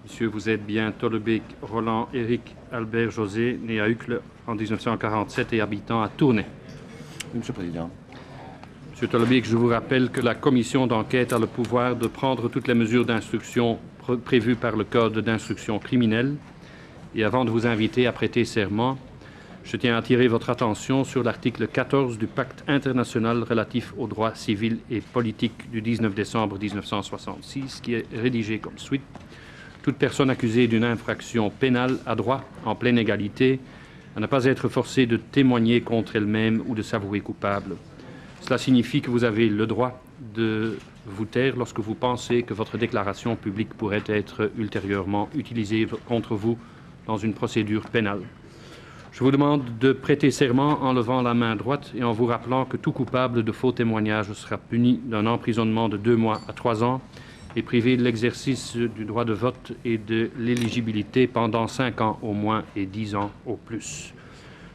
Monsieur, vous êtes bien Tollebeek Roland Éric Albert José, né à Uccle en 1947 et habitant à Tournai. Oui, Monsieur le Président. Monsieur Tollebeek, je vous rappelle que la commission d'enquête a le pouvoir de prendre toutes les mesures d'instruction prévues par le Code d'instruction criminelle. Et avant de vous inviter à prêter serment, je tiens à attirer votre attention sur l'article 14 du Pacte international relatif aux droits civils et politiques du 19 décembre 1966, qui est rédigé comme suit. Toute personne accusée d'une infraction pénale a droit, en pleine égalité, à ne pas être forcée de témoigner contre elle-même ou de s'avouer coupable. Cela signifie que vous avez le droit de vous taire lorsque vous pensez que votre déclaration publique pourrait être ultérieurement utilisée contre vous dans une procédure pénale. Je vous demande de prêter serment en levant la main droite et en vous rappelant que tout coupable de faux témoignages sera puni d'un emprisonnement de 2 mois à 3 ans et privé de l'exercice du droit de vote et de l'éligibilité pendant 5 ans au moins et 10 ans au plus.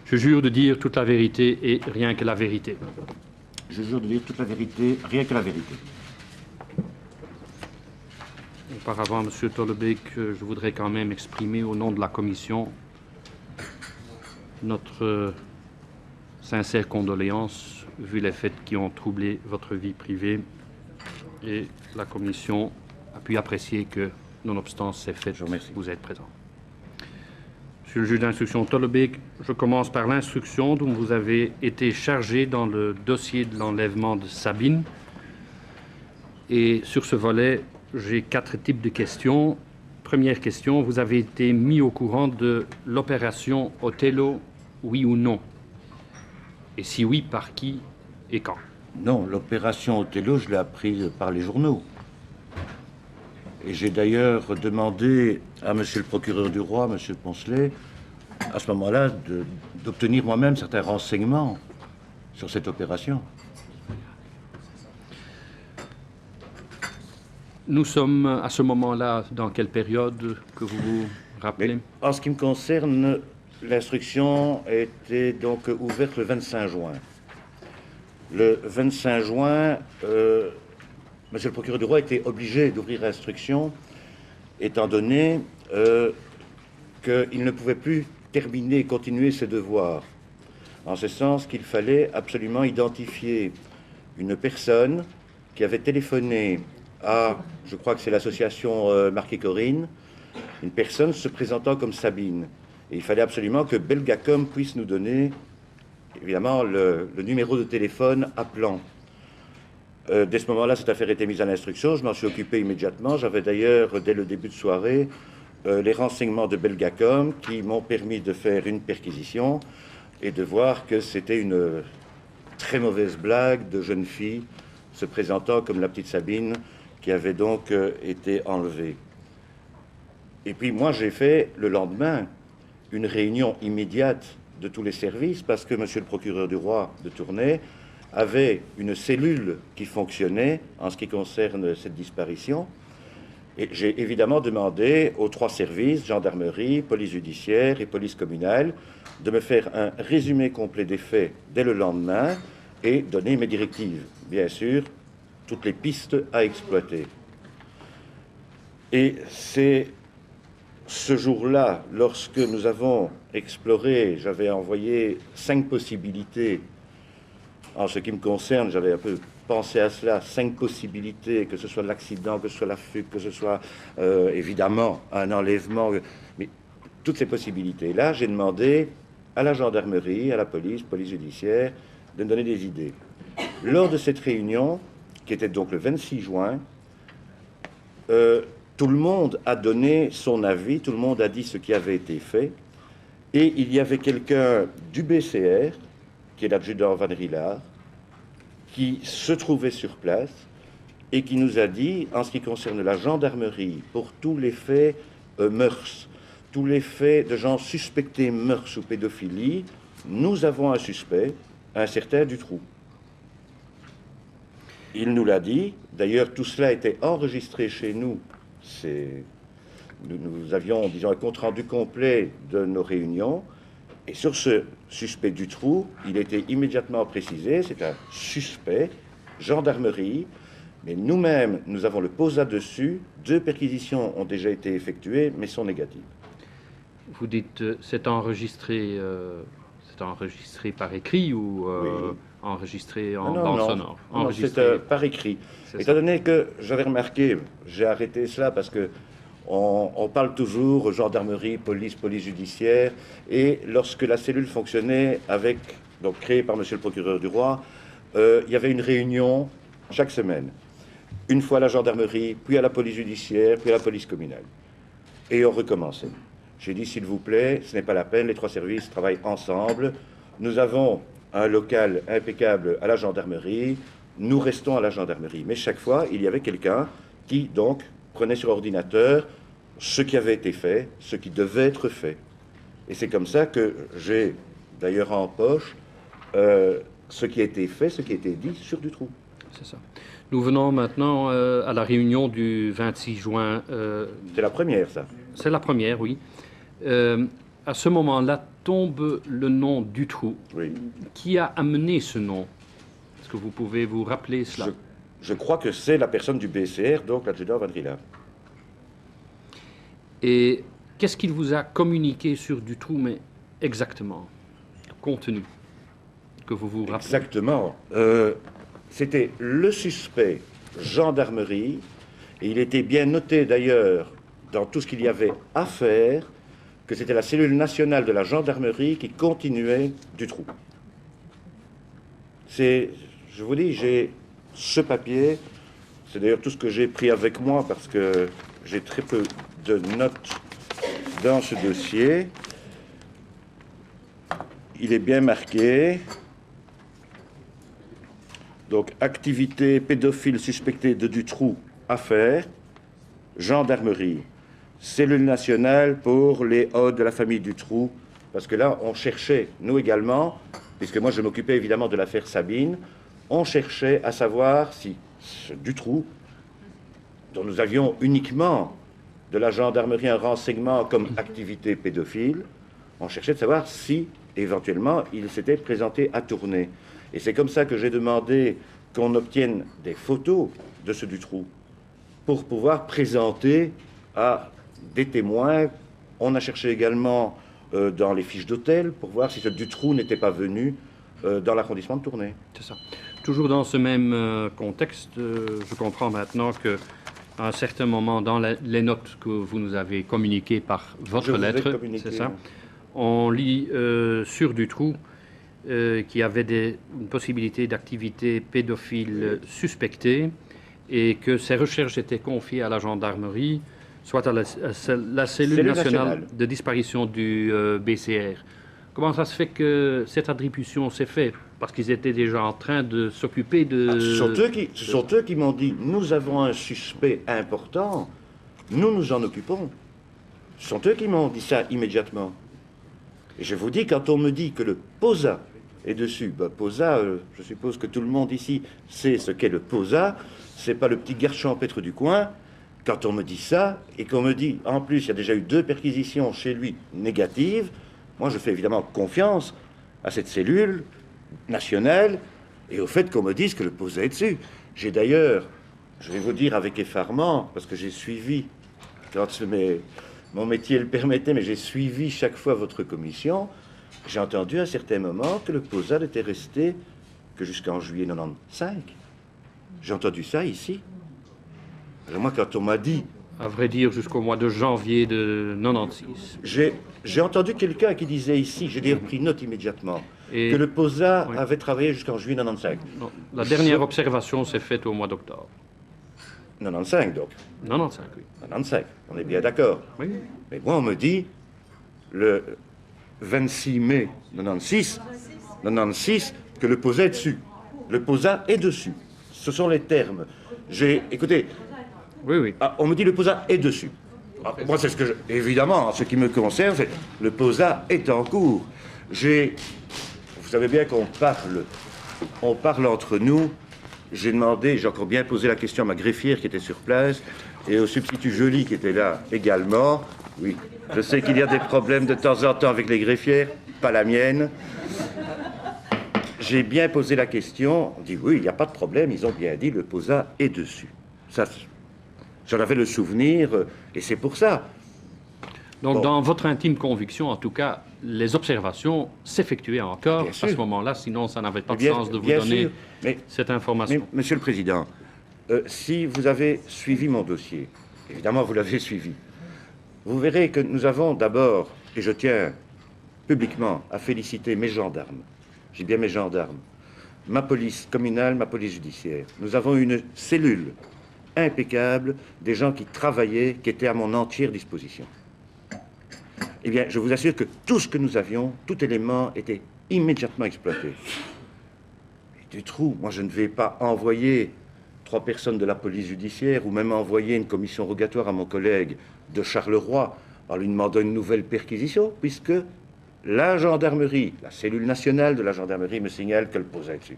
Je jure de dire toute la vérité et rien que la vérité. Je jure de dire toute la vérité, rien que la vérité. Auparavant, Monsieur Tollebeek, je voudrais quand même exprimer au nom de la Commission notre sincère condoléance vu les faits qui ont troublé votre vie privée. Et la Commission a pu apprécier que, nonobstant ces faits, vous êtes présent. Monsieur le juge d'instruction Tollebeek, je commence par l'instruction dont vous avez été chargé dans le dossier de l'enlèvement de Sabine. Et sur ce volet, j'ai 4 types de questions. Première question, vous avez été mis au courant de l'opération Othello, oui ou non? Et si oui, par qui et quand? Non, l'opération Othello, je l'ai appris par les journaux. Et j'ai d'ailleurs demandé à Monsieur le procureur du roi, Monsieur Poncelet, à ce moment-là, d'obtenir moi-même certains renseignements sur cette opération. Nous sommes à ce moment-là dans quelle période que vous vous rappelez? Mais en ce qui me concerne, l'instruction était donc ouverte le 25 juin. Le 25 juin, Monsieur le procureur du roi était obligé d'ouvrir l'instruction, étant donné qu'il ne pouvait plus continuer ses devoirs. En ce sens qu'il fallait absolument identifier une personne qui avait téléphoné à, je crois que c'est l'association Marc et Corinne, une personne se présentant comme Sabine. Et il fallait absolument que Belgacom puisse nous donner, évidemment, le numéro de téléphone appelant. Dès ce moment-là, cette affaire était mise à l'instruction. Je m'en suis occupé immédiatement. J'avais d'ailleurs, dès le début de soirée, les renseignements de Belgacom qui m'ont permis de faire une perquisition et de voir que c'était une très mauvaise blague de jeune fille se présentant comme la petite Sabine qui avait donc été enlevée. Et puis moi, j'ai fait le lendemain une réunion immédiate de tous les services parce que Monsieur le procureur du roi de Tournai avait une cellule qui fonctionnait en ce qui concerne cette disparition. Et j'ai évidemment demandé aux 3 services, gendarmerie, police judiciaire et police communale, de me faire un résumé complet des faits dès le lendemain et donner mes directives. Bien sûr, toutes les pistes à exploiter. Et c'est ce jour-là, lorsque nous avons exploré, j'avais envoyé 5 possibilités. En ce qui me concerne, j'avais un peu pensé à cela, 5 possibilités, que ce soit l'accident, que ce soit la fuite, que ce soit évidemment un enlèvement, mais toutes ces possibilités-là, j'ai demandé à la gendarmerie, à la police judiciaire, de me donner des idées. Lors de cette réunion, qui était donc le 26 juin, tout le monde a donné son avis, tout le monde a dit ce qui avait été fait, et il y avait quelqu'un du BCR, qui est l'adjudant Van Rillard, qui se trouvait sur place et qui nous a dit, en ce qui concerne la gendarmerie, pour tous les faits mœurs, tous les faits de gens suspectés mœurs ou pédophilie, nous avons un suspect, un certain Dutroux. Il nous l'a dit. D'ailleurs, tout cela était enregistré chez nous. Nous avions, disons, un compte-rendu complet de nos réunions. Et sur ce suspect Dutroux, il était immédiatement précisé, c'est un suspect, gendarmerie, mais nous-mêmes, nous avons le POSA dessus. 2 perquisitions ont déjà été effectuées, mais sont négatives. Vous dites c'est enregistré par écrit ou Oui. enregistré en Non, bande non, sonore? non, Enregistré. c'est par écrit. C'est Étant ça. donné que j'avais remarqué, j'ai arrêté cela parce que on parle toujours gendarmerie, police judiciaire, et lorsque la cellule fonctionnait donc créée par monsieur le procureur du roi, il y avait une réunion chaque semaine. Une fois à la gendarmerie, puis à la police judiciaire, puis à la police communale. Et on recommençait. J'ai dit, s'il vous plaît, ce n'est pas la peine, les 3 services travaillent ensemble. Nous avons un local impeccable à la gendarmerie, nous restons à la gendarmerie. Mais chaque fois, il y avait quelqu'un qui, donc, prenait sur ordinateur ce qui avait été fait, ce qui devait être fait. Et c'est comme ça que j'ai, d'ailleurs en poche, ce qui a été fait, ce qui a été dit sur Dutroux. C'est ça. Nous venons maintenant à la réunion du 26 juin. C'est la première, ça. C'est la première, oui. À ce moment-là tombe le nom Dutroux. Oui. Qui a amené ce nom? Est-ce que vous pouvez vous rappeler cela? Je crois que c'est la personne du BCR, donc l'adjudant Van Drila. Et qu'est-ce qu'il vous a communiqué sur Dutroux, mais exactement? Contenu que vous vous rappelez? Exactement. C'était le suspect gendarmerie, et il était bien noté d'ailleurs dans tout ce qu'il y avait à faire, que c'était la cellule nationale de la gendarmerie qui continuait Dutroux. Je vous dis, j'ai ce papier, c'est d'ailleurs tout ce que j'ai pris avec moi parce que j'ai très peu de notes dans ce dossier. Il est bien marqué. Donc, activité pédophile suspectée de Dutroux, affaire, gendarmerie, cellule nationale pour les odes de la famille Dutroux, parce que là, on cherchait, nous également, puisque moi je m'occupais évidemment de l'affaire Sabine, on cherchait à savoir si ce Dutroux, dont nous avions uniquement de la gendarmerie un renseignement comme activité pédophile, on cherchait de savoir si, éventuellement, il s'était présenté à Tournai. Et c'est comme ça que j'ai demandé qu'on obtienne des photos de ce Dutroux pour pouvoir présenter à des témoins. On a cherché également dans les fiches d'hôtel pour voir si ce Dutroux n'était pas venu dans l'arrondissement de Tournai. C'est ça. Toujours dans ce même contexte, je comprends maintenant que à un certain moment dans les notes que vous nous avez communiquées par votre lettre, c'est ça, on lit sur Dutroux qu'il y avait une possibilité d'activité pédophile suspectée et que ces recherches étaient confiées à la gendarmerie, soit à la cellule nationale de disparition du BCR. Comment ça se fait que cette attribution s'est faite? Parce qu'ils étaient déjà en train de s'occuper de... Ce sont eux qui m'ont dit, nous avons un suspect important, nous nous en occupons. Ce sont eux qui m'ont dit ça immédiatement. Et je vous dis, quand on me dit que le POSA est dessus, POSA, je suppose que tout le monde ici sait ce qu'est le POSA, c'est pas le petit garde champêtre du coin. Quand on me dit ça, et qu'on me dit, en plus, il y a déjà eu 2 perquisitions chez lui négatives, moi je fais évidemment confiance à cette cellule nationale et au fait qu'on me dise que le POSA est dessus. J'ai d'ailleurs, je vais vous dire avec effarement, parce que j'ai suivi, quand mon métier le permettait, mais j'ai suivi chaque fois votre commission, j'ai entendu à certains moments que le POSA n'était resté que jusqu'en juillet 95. J'ai entendu ça ici. Alors moi, quand on m'a dit... À vrai dire, jusqu'au mois de janvier de 96. J'ai entendu quelqu'un qui disait ici, j'ai d'ailleurs pris note immédiatement, que le POSA avait travaillé jusqu'en juillet 95. Non, la dernière observation s'est faite au mois d'octobre. 95 donc. 95, oui. 95, on est bien d'accord. Oui. Mais moi, on me dit, le 26 mai 96, que le POSA est dessus. Le POSA est dessus. Ce sont les termes. Écoutez, oui. On me dit le POSA est dessus. Moi, c'est ce que évidemment, en ce qui me concerne, le POSA est en cours. Vous savez bien qu'on parle entre nous j'ai demandé, j'ai encore bien posé la question à ma greffière qui était sur place et au substitut Joly qui était là également. Oui, je sais qu'il y a des problèmes de temps en temps avec les greffières, pas la mienne. J'ai bien posé la question, on dit oui, il n'y a pas de problème, ils ont bien dit le POSA est dessus. Ça, j'en avais le souvenir et c'est pour ça. Donc, Bon. dans votre intime conviction, en tout cas, les observations s'effectuaient encore à ce moment-là, sinon ça n'avait pas de sens de vous donner cette information. Mais, Monsieur le Président, si vous avez suivi mon dossier, évidemment vous l'avez suivi, vous verrez que nous avons d'abord, et je tiens publiquement à féliciter mes gendarmes, j'ai bien mes gendarmes, ma police communale, ma police judiciaire. Nous avons une cellule impeccable, des gens qui travaillaient, qui étaient à mon entière disposition. Eh bien, je vous assure que tout ce que nous avions, tout élément était immédiatement exploité. Et du trou, moi je ne vais pas envoyer 3 personnes de la police judiciaire ou même envoyer une commission rogatoire à mon collègue de Charleroi en lui demandant une nouvelle perquisition, puisque la gendarmerie, la cellule nationale de la gendarmerie me signale qu'elle posait dessus.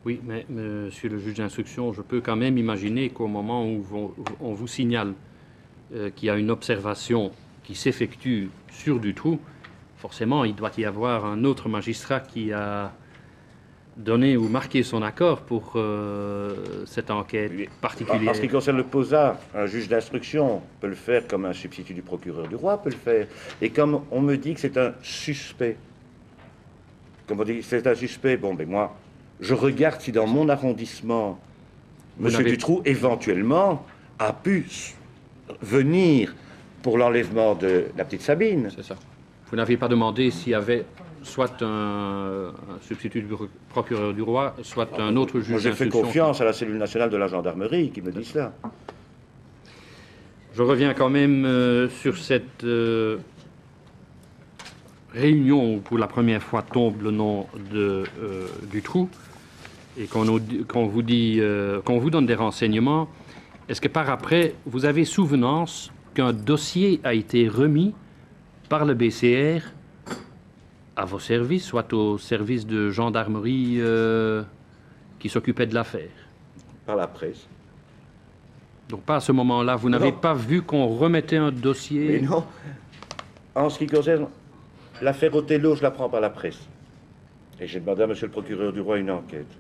Oui, mais monsieur le juge d'instruction, je peux quand même imaginer qu'au moment où on vous signale qu'il y a une observation qui s'effectue sur Dutroux, forcément, il doit y avoir un autre magistrat qui a donné ou marqué son accord pour cette enquête particulière. En ce qui concerne le POSA, un juge d'instruction peut le faire comme un substitut du procureur du roi peut le faire. Et comme on me dit que c'est un suspect, comme on dit que c'est un suspect, bon, ben moi, je regarde si dans mon arrondissement, M. Dutroux, éventuellement, a pu venir pour l'enlèvement de la petite Sabine. C'est ça. Vous n'avez pas demandé s'il y avait soit un substitut du procureur du roi, soit un autre juge d'instruction. J'ai fait confiance à la cellule nationale de la gendarmerie qui me dit cela. Je reviens quand même sur cette réunion où pour la première fois tombe le nom de Dutroux et qu'on vous donne des renseignements. Est-ce que par après, vous avez souvenance qu'un dossier a été remis par le BCR à vos services, soit au service de gendarmerie qui s'occupait de l'affaire? Par la presse. Donc pas à ce moment-là, vous n'avez pas vu qu'on remettait un dossier? Mais non. En ce qui concerne l'affaire Othello, je la prends par la presse. Et j'ai demandé à monsieur le procureur du roi une enquête.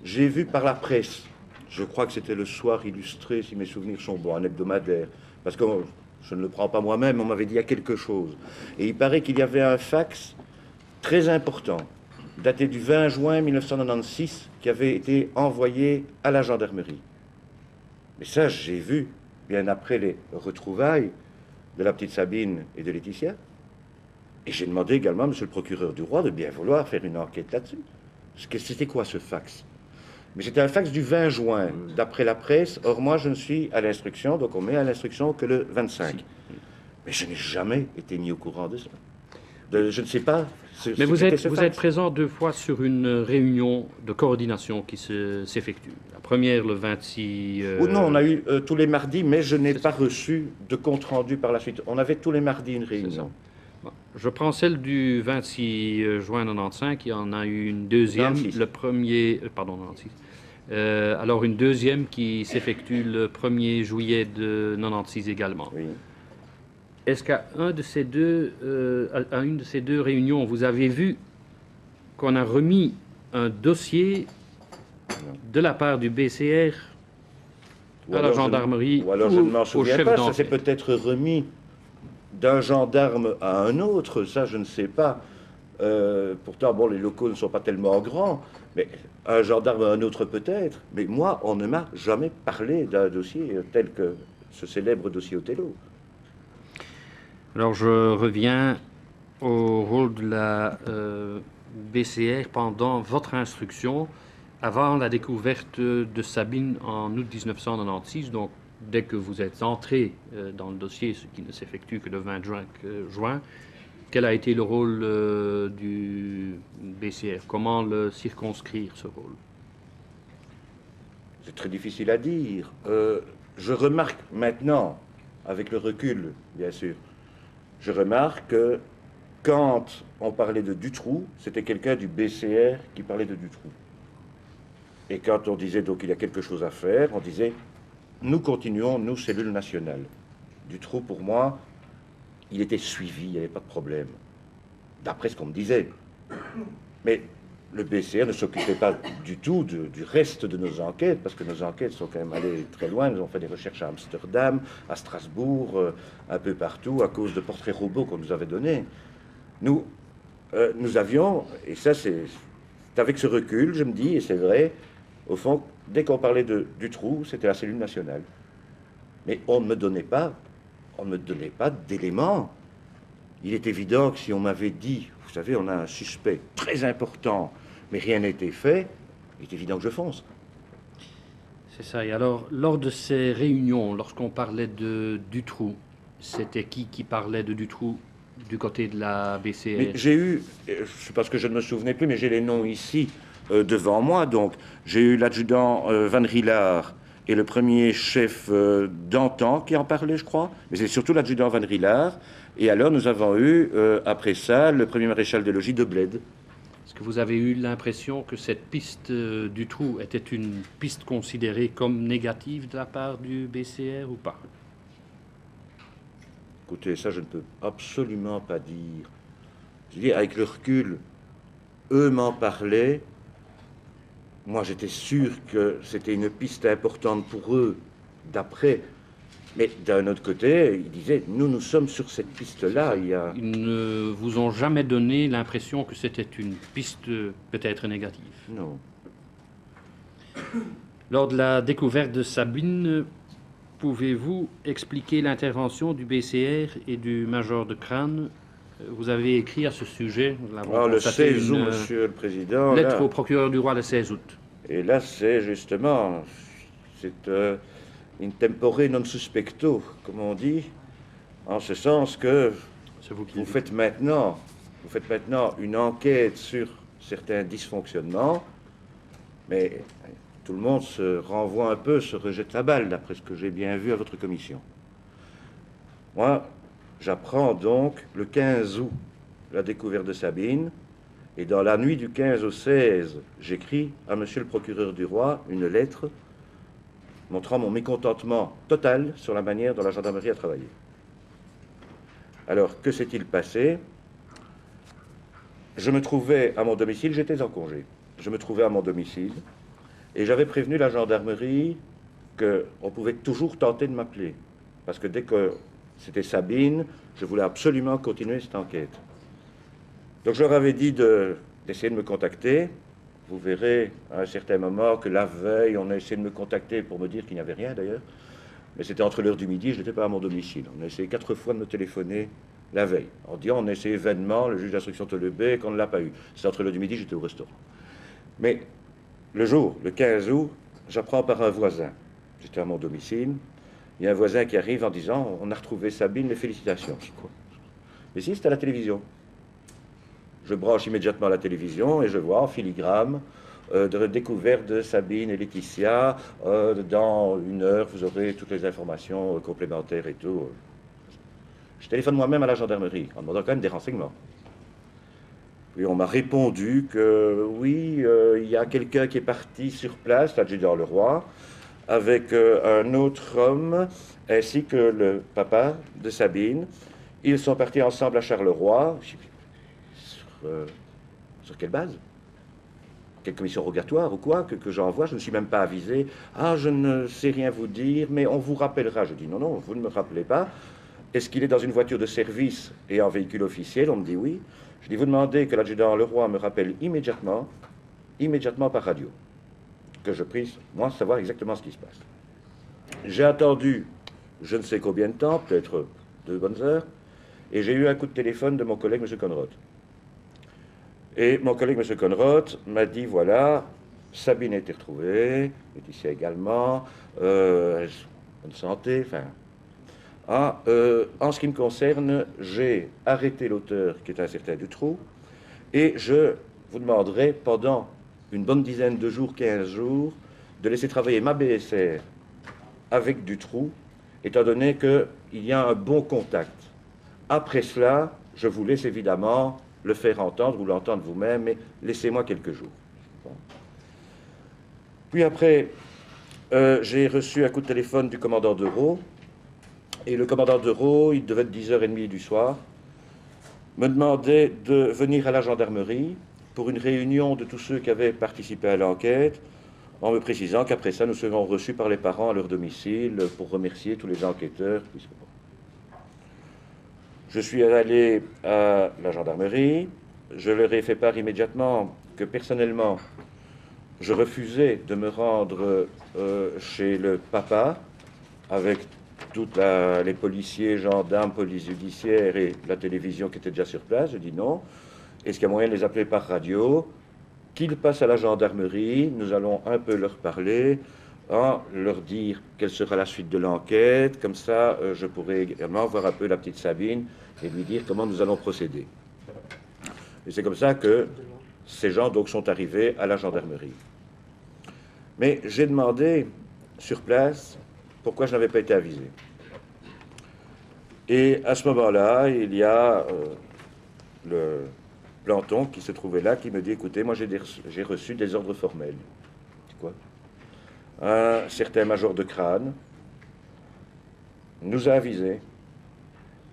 J'ai vu par la presse, je crois que c'était le Soir illustré, si mes souvenirs sont bons, un hebdomadaire, parce que je ne le prends pas moi-même, on m'avait dit il y a quelque chose. Et il paraît qu'il y avait un fax très important, daté du 20 juin 1996, qui avait été envoyé à la gendarmerie. Mais ça, j'ai vu, bien après les retrouvailles de la petite Sabine et de Laetitia. Et j'ai demandé également à monsieur le procureur du roi de bien vouloir faire une enquête là-dessus. C'était quoi ce fax? Mais c'était un fax du 20 juin, d'après la presse. Or, moi, je ne suis à l'instruction, donc on met à l'instruction que le 25. Mais je n'ai jamais été mis au courant de ça. Je ne sais pas. Mais vous êtes présent 2 fois sur une réunion de coordination qui s'effectue. La première, le 26... non, on a eu tous les mardis, mais je n'ai pas reçu de compte-rendu par la suite. On avait tous les mardis une réunion. Je prends celle du 26 juin 95, il y en a eu une deuxième, 96. le premier... pardon, 96. Alors une deuxième qui s'effectue le 1er juillet de 96 également. Oui. Est-ce qu'à une de ces deux réunions, vous avez vu qu'on a remis un dossier de la part du BCR à la gendarmerie ou alors je ne m'en au souviens chef pas, ça d'enquête? s'est peut-être remis d'un gendarme à un autre, ça je ne sais pas. Pourtant, bon, les locaux ne sont pas tellement grands, mais un gendarme à un autre peut-être. Mais moi, on ne m'a jamais parlé d'un dossier tel que ce célèbre dossier Othello. Alors je reviens au rôle de la BCR pendant votre instruction, avant la découverte de Sabine en août 1996, donc dès que vous êtes entré dans le dossier, ce qui ne s'effectue que le 20 juin, quel a été le rôle du BCR? Comment le circonscrire, ce rôle? C'est très difficile à dire. Je remarque maintenant, avec le recul, bien sûr, je remarque que quand on parlait de Dutroux, c'était quelqu'un du BCR qui parlait de Dutroux. Et quand on disait donc il y a quelque chose à faire, on disait nous continuons, nous, cellule nationale. Dutroux, pour moi, il était suivi, il n'y avait pas de problème. D'après ce qu'on me disait. Mais le BCR ne s'occupait pas du tout du reste de nos enquêtes, parce que nos enquêtes sont quand même allées très loin. Nous avons fait des recherches à Amsterdam, à Strasbourg, un peu partout, à cause de portraits robots qu'on nous avait donnés. Nous avions, et ça c'est avec ce recul, je me dis, et c'est vrai, au fond, dès qu'on parlait de Dutroux, c'était la cellule nationale. Mais on ne me donnait pas d'éléments. Il est évident que si on m'avait dit, vous savez, on a un suspect très important, mais rien n'a été fait, il est évident que je fonce. C'est ça. Et alors, lors de ces réunions, lorsqu'on parlait de Dutroux, c'était qui parlait de Dutroux du côté de la BCR? Mais j'ai eu, parce que je ne me souvenais plus, mais j'ai les noms ici devant moi. Donc, j'ai eu l'adjudant Van Rielaar et le premier chef d'Antan qui en parlait, je crois. Mais c'est surtout l'adjudant Van Rielaar. Et alors, nous avons eu, après ça, le premier maréchal des logis de Bled. Est-ce que vous avez eu l'impression que cette piste Dutroux était une piste considérée comme négative de la part du BCR ou pas? Écoutez, ça, je ne peux absolument pas dire. Je veux dire, avec le recul, eux m'en parlaient. Moi, j'étais sûr que c'était une piste importante pour eux, d'après. Mais d'un autre côté, ils disaient, nous sommes sur cette piste-là. Ils ne vous ont jamais donné l'impression que c'était une piste peut-être négative? Non. Lors de la découverte de Sabine, pouvez-vous expliquer l'intervention du BCR et du major de Crâne? Vous avez écrit à ce sujet, le 16 août, Monsieur le Président. Lettre au procureur du roi le 16 août. Et là, c'est justement, c'est in tempore non suspecto, comme on dit, en ce sens que vous faites maintenant une enquête sur certains dysfonctionnements, mais tout le monde se renvoie un peu, se rejette la balle, d'après ce que j'ai bien vu à votre commission. Moi, j'apprends donc le 15 août la découverte de Sabine, et dans la nuit du 15 au 16, j'écris à monsieur le procureur du roi une lettre montrant mon mécontentement total sur la manière dont la gendarmerie a travaillé. Alors, que s'est-il passé? Je me trouvais à mon domicile, j'étais en congé. Je me trouvais à mon domicile, et j'avais prévenu la gendarmerie qu'on pouvait toujours tenter de m'appeler. Parce que dès que c'était Sabine, je voulais absolument continuer cette enquête. Donc je leur avais dit d'essayer de me contacter. Vous verrez à un certain moment que la veille, on a essayé de me contacter pour me dire qu'il n'y avait rien d'ailleurs. Mais c'était entre l'heure du midi, je n'étais pas à mon domicile. On a essayé 4 fois de me téléphoner la veille. En disant, on a essayé vainement, le juge d'instruction Tolebé, qu'on ne l'a pas eu. C'était entre l'heure du midi, j'étais au restaurant. Mais le jour, le 15 août, j'apprends par un voisin. J'étais à mon domicile. Il y a un voisin qui arrive en disant, on a retrouvé Sabine, les félicitations. Je dis quoi? Mais si, c'était à la télévision. Je branche immédiatement la télévision et je vois en filigrane de découverte de Sabine et Laetitia. Dans 1 heure, vous aurez toutes les informations complémentaires et tout. Je téléphone moi-même à la gendarmerie en demandant quand même des renseignements. Puis on m'a répondu que oui, il y a quelqu'un qui est parti sur place, l'adjudant Leroy, avec un autre homme, ainsi que le papa de Sabine. Ils sont partis ensemble à Charleroi. Sur quelle base? Quelle commission rogatoire ou quoi que j'envoie? Je ne suis même pas avisé. Ah, je ne sais rien vous dire, mais on vous rappellera. Je dis non, non, vous ne me rappelez pas. Est-ce qu'il est dans une voiture de service et en véhicule officiel? On me dit oui. Je dis, vous demandez que l'adjudant Leroy me rappelle immédiatement par radio, que je puisse, moi, savoir exactement ce qui se passe. J'ai attendu je ne sais combien de temps, peut-être 2 bonnes heures, et j'ai eu un coup de téléphone de mon collègue, M. Conrad. Et mon collègue, M. Conrad, m'a dit, voilà, Sabine a été retrouvée, Laetitia également, bonne santé, enfin... en ce qui me concerne, j'ai arrêté l'auteur, qui est un certain Dutroux, et je vous demanderai, pendant une bonne dizaine de jours, 15 jours, de laisser travailler ma BSR avec Dutroux, étant donné qu'il y a un bon contact. Après cela, je vous laisse évidemment le faire entendre, ou l'entendre vous-même, mais laissez-moi quelques jours. Bon. Puis après, j'ai reçu un coup de téléphone du commandant d'Euro. Et le commandant d'Euro, il devait être 10h30 du soir, me demandait de venir à la gendarmerie pour une réunion de tous ceux qui avaient participé à l'enquête, en me précisant qu'après ça, nous serons reçus par les parents à leur domicile pour remercier tous les enquêteurs. Je suis allé à la gendarmerie, je leur ai fait part immédiatement que personnellement, je refusais de me rendre chez le papa avec tous les policiers, gendarmes, police judiciaire et la télévision qui était déjà sur place. Je dis non. Est-ce qu'il y a moyen de les appeler par radio? Qu'ils passent à la gendarmerie, nous allons un peu leur parler, leur dire quelle sera la suite de l'enquête. Comme ça, je pourrai également voir un peu la petite Sabine et lui dire comment nous allons procéder. Et c'est comme ça que ces gens donc sont arrivés à la gendarmerie. Mais j'ai demandé sur place pourquoi je n'avais pas été avisé. Et à ce moment-là, il y a le planton qui se trouvait là, qui me dit, écoutez, moi j'ai reçu des ordres formels. C'est quoi? Un certain major de Crâne nous a avisés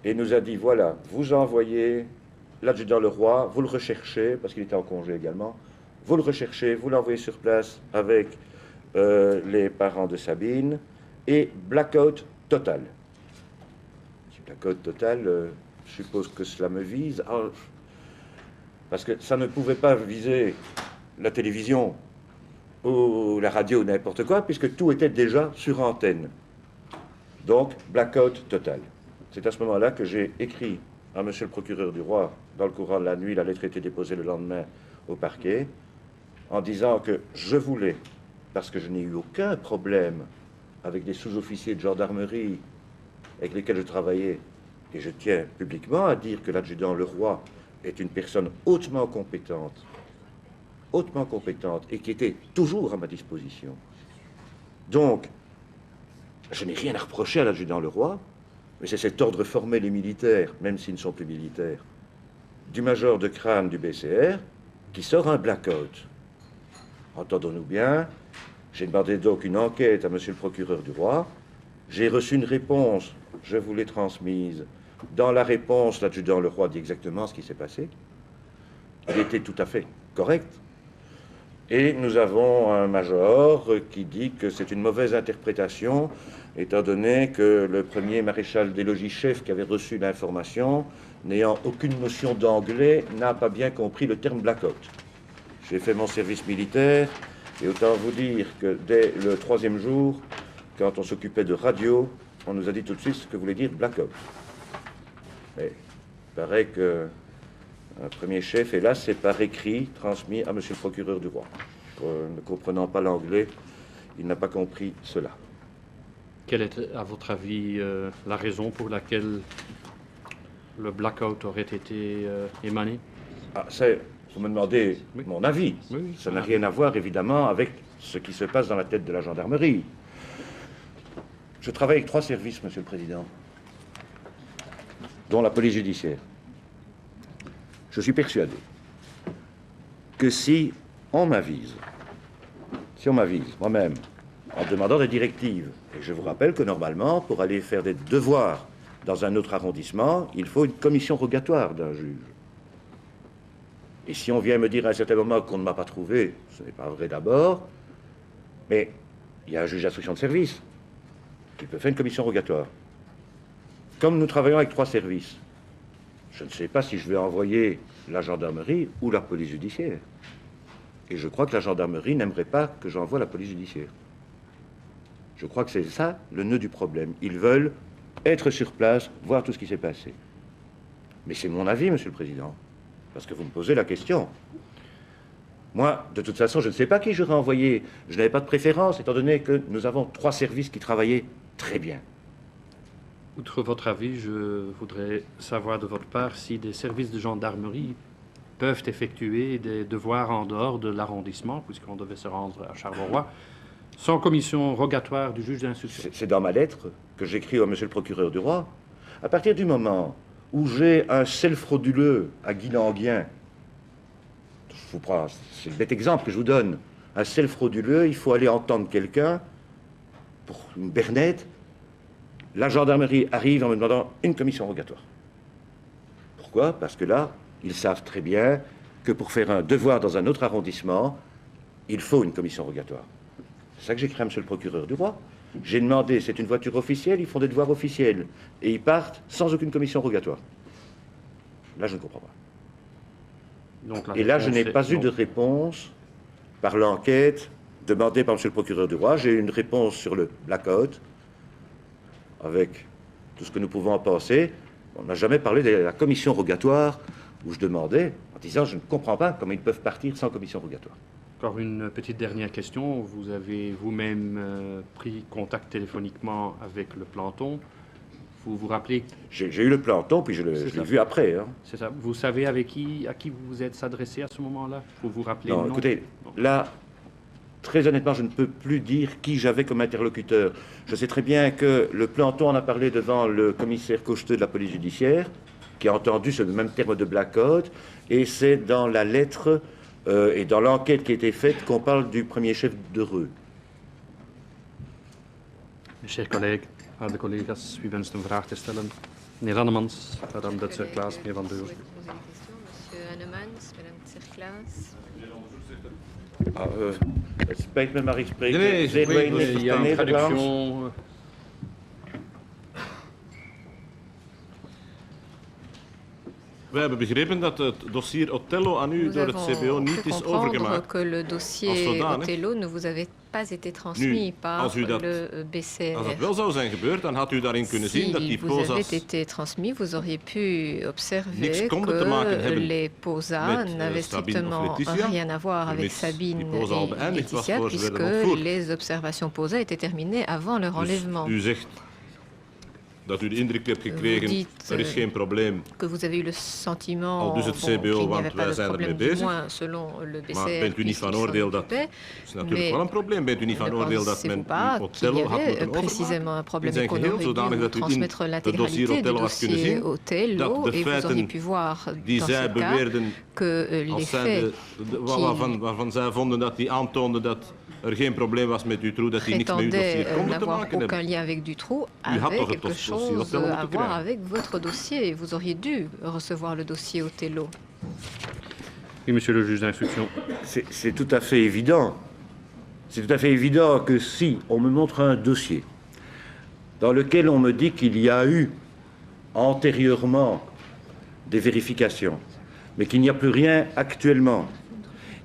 et nous a dit, voilà, vous envoyez l'adjudant Leroy, vous le recherchez, parce qu'il était en congé également, vous le recherchez, vous l'envoyez sur place avec les parents de Sabine, et blackout total. Blackout total, je suppose que cela me vise, parce que ça ne pouvait pas viser la télévision ou la radio, n'importe quoi, puisque tout était déjà sur antenne. Donc, blackout total. C'est à ce moment-là que j'ai écrit à monsieur le procureur du roi, dans le courant de la nuit, la lettre était déposée le lendemain au parquet, en disant que je voulais, parce que je n'ai eu aucun problème avec des sous-officiers de gendarmerie avec lesquels je travaillais, et je tiens publiquement à dire que l'adjudant Leroy est une personne hautement compétente, et qui était toujours à ma disposition. Donc, je n'ai rien à reprocher à l'adjudant Leroy, mais c'est cet ordre formel et militaire, même s'ils ne sont plus militaires, du major de Crâne du BCR, qui sort un blackout. Entendons-nous bien, j'ai demandé donc une enquête à monsieur le procureur du roi, j'ai reçu une réponse, je vous l'ai transmise. Dans la réponse, l'adjudant Leroy dit exactement ce qui s'est passé. Il était tout à fait correct. Et nous avons un major qui dit que c'est une mauvaise interprétation, étant donné que le premier maréchal des logis-chefs qui avait reçu l'information, n'ayant aucune notion d'anglais, n'a pas bien compris le terme blackout. J'ai fait mon service militaire, et autant vous dire que dès le 3e jour, quand on s'occupait de radio, on nous a dit tout de suite ce que voulait dire blackout. Mais il paraît que un premier chef, hélas, c'est par écrit transmis à monsieur le procureur du roi. Ne comprenant pas l'anglais, il n'a pas compris cela. Quelle est, à votre avis, la raison pour laquelle le blackout aurait été émané? Vous me demandez oui. Mon avis. Oui, ça n'a rien à voir, évidemment, avec ce qui se passe dans la tête de la gendarmerie. Je travaille avec 3 services, monsieur le président, dont la police judiciaire. Je suis persuadé que si on m'avise moi-même, en demandant des directives, et je vous rappelle que normalement, pour aller faire des devoirs dans un autre arrondissement, il faut une commission rogatoire d'un juge. Et si on vient me dire à un certain moment qu'on ne m'a pas trouvé, ce n'est pas vrai d'abord, mais il y a un juge d'instruction de service qui peut faire une commission rogatoire. Comme nous travaillons avec 3 services, je ne sais pas si je vais envoyer la gendarmerie ou la police judiciaire. Et je crois que la gendarmerie n'aimerait pas que j'envoie la police judiciaire. Je crois que c'est ça le nœud du problème. Ils veulent être sur place, voir tout ce qui s'est passé. Mais c'est mon avis, monsieur le président, parce que vous me posez la question. Moi, de toute façon, je ne sais pas qui j'aurais envoyé. Je n'avais pas de préférence, étant donné que nous avons 3 services qui travaillaient très bien. Outre votre avis, je voudrais savoir de votre part si des services de gendarmerie peuvent effectuer des devoirs en dehors de l'arrondissement, puisqu'on devait se rendre à Charleroi, sans commission rogatoire du juge d'instruction. C'est dans ma lettre que j'écris à monsieur le procureur du roi. À partir du moment où j'ai un sel frauduleux à Guy-Languien, je vous prends, c'est le bête exemple que je vous donne, un sel frauduleux, il faut aller entendre quelqu'un pour une bernette. La gendarmerie arrive en me demandant une commission rogatoire. Pourquoi? Parce que là, ils savent très bien que pour faire un devoir dans un autre arrondissement, il faut une commission rogatoire. C'est ça que j'ai écrit à monsieur le procureur du roi. J'ai demandé, c'est une voiture officielle, ils font des devoirs officiels. Et ils partent sans aucune commission rogatoire. Là, je ne comprends pas. Donc, Et là, je n'ai pas eu de réponse par l'enquête demandée par monsieur le procureur du roi. J'ai eu une réponse sur le blackout, avec tout ce que nous pouvons en penser. On n'a jamais parlé de la commission rogatoire, où je demandais, en disant, je ne comprends pas comment ils peuvent partir sans commission rogatoire. Encore une petite dernière question. Vous avez vous-même pris contact téléphoniquement avec le planton. Vous vous rappelez? J'ai eu le planton, puis je l'ai vu après. Hein. C'est ça. Vous savez à qui vous vous êtes adressé à ce moment-là? Vous vous rappelez? Non, écoutez, là, très honnêtement, je ne peux plus dire qui j'avais comme interlocuteur. Je sais très bien que le planton en a parlé devant le commissaire Cocheteux de la police judiciaire, qui a entendu ce même terme de blackout, et c'est dans la lettre et dans l'enquête qui a été faite qu'on parle du premier chef de Reux. Mes chers collègues, de collega's, wie wenst een vraag te stellen? Meneer Annemans, madame de Tsirklaas, meneer Van Deur. Monsieur Annemans, madame Tsirklaas. Het spijt me, maar ik spreek Nee, zeer weinig Il y a une Nederlands. traduction. Wij hebben begrepen dat het dossier Othello aan u Nous door het avons CBO pu niet is comprendre overgemaakt. que le Als dossier zodanig. Othello ne vous avait pas été transmis par als u dat- le Als BCR. dat wel zou zijn gebeurd, dan had u daarin kunnen zien dat Si die vous avait POSA's été transmis, vous auriez pu observer Niks konden te maken que hebben les POSA met, n'avaient Sabine of strictement Laetitia. rien à voir avec Mits die Sabine POSA al et beëindigd was Laetitia, voor ze werden puisque ontvoerd. les observations POSA étaient terminées avant leur Dus enlèvement. u zegt dat u de indruk hebt gekregen, dites, er is geen probleem. Que vous avez eu le sentiment Al dus het qu'il CBO, n'y avait want pas wij de zijn problème, ermee du bezig. moins selon le BCR. Maar bent u niet qui van s'en oordeel dat... occupait. Het is natuurlijk Mais wel een probleem. Bent u niet van ne oordeel dat pensez-vous men pas uw qu'il y Othello had avait moeten précisément un overmaken? problème In zijn qu'on geheel, aurait dû zodanig vous dat u in transmettre het dossier l'intégralité du Othello had kunnen dossier zien Othello dat de et vous auriez feiten pu voir die dans zij ce cas beweerden, que als les zijnde, faits waarvan zij vonden dat die aantoonden dat er geen probleem was met Dutroux, dat die niks met uw dossier prétendaient konden te n'avoir maken aucun hebben. lien avec Dutroux had avaient toch het quelque dossier chose Othello à moeten voir krijgen. avec votre dossier. Vous auriez dû recevoir le dossier Othello. Oui, monsieur le juge d'instruction. C'est tout à fait évident. C'est tout à fait évident que si on me montre un dossier dans lequel on me dit qu'il y a eu antérieurement des vérifications, mais qu'il n'y a plus rien actuellement,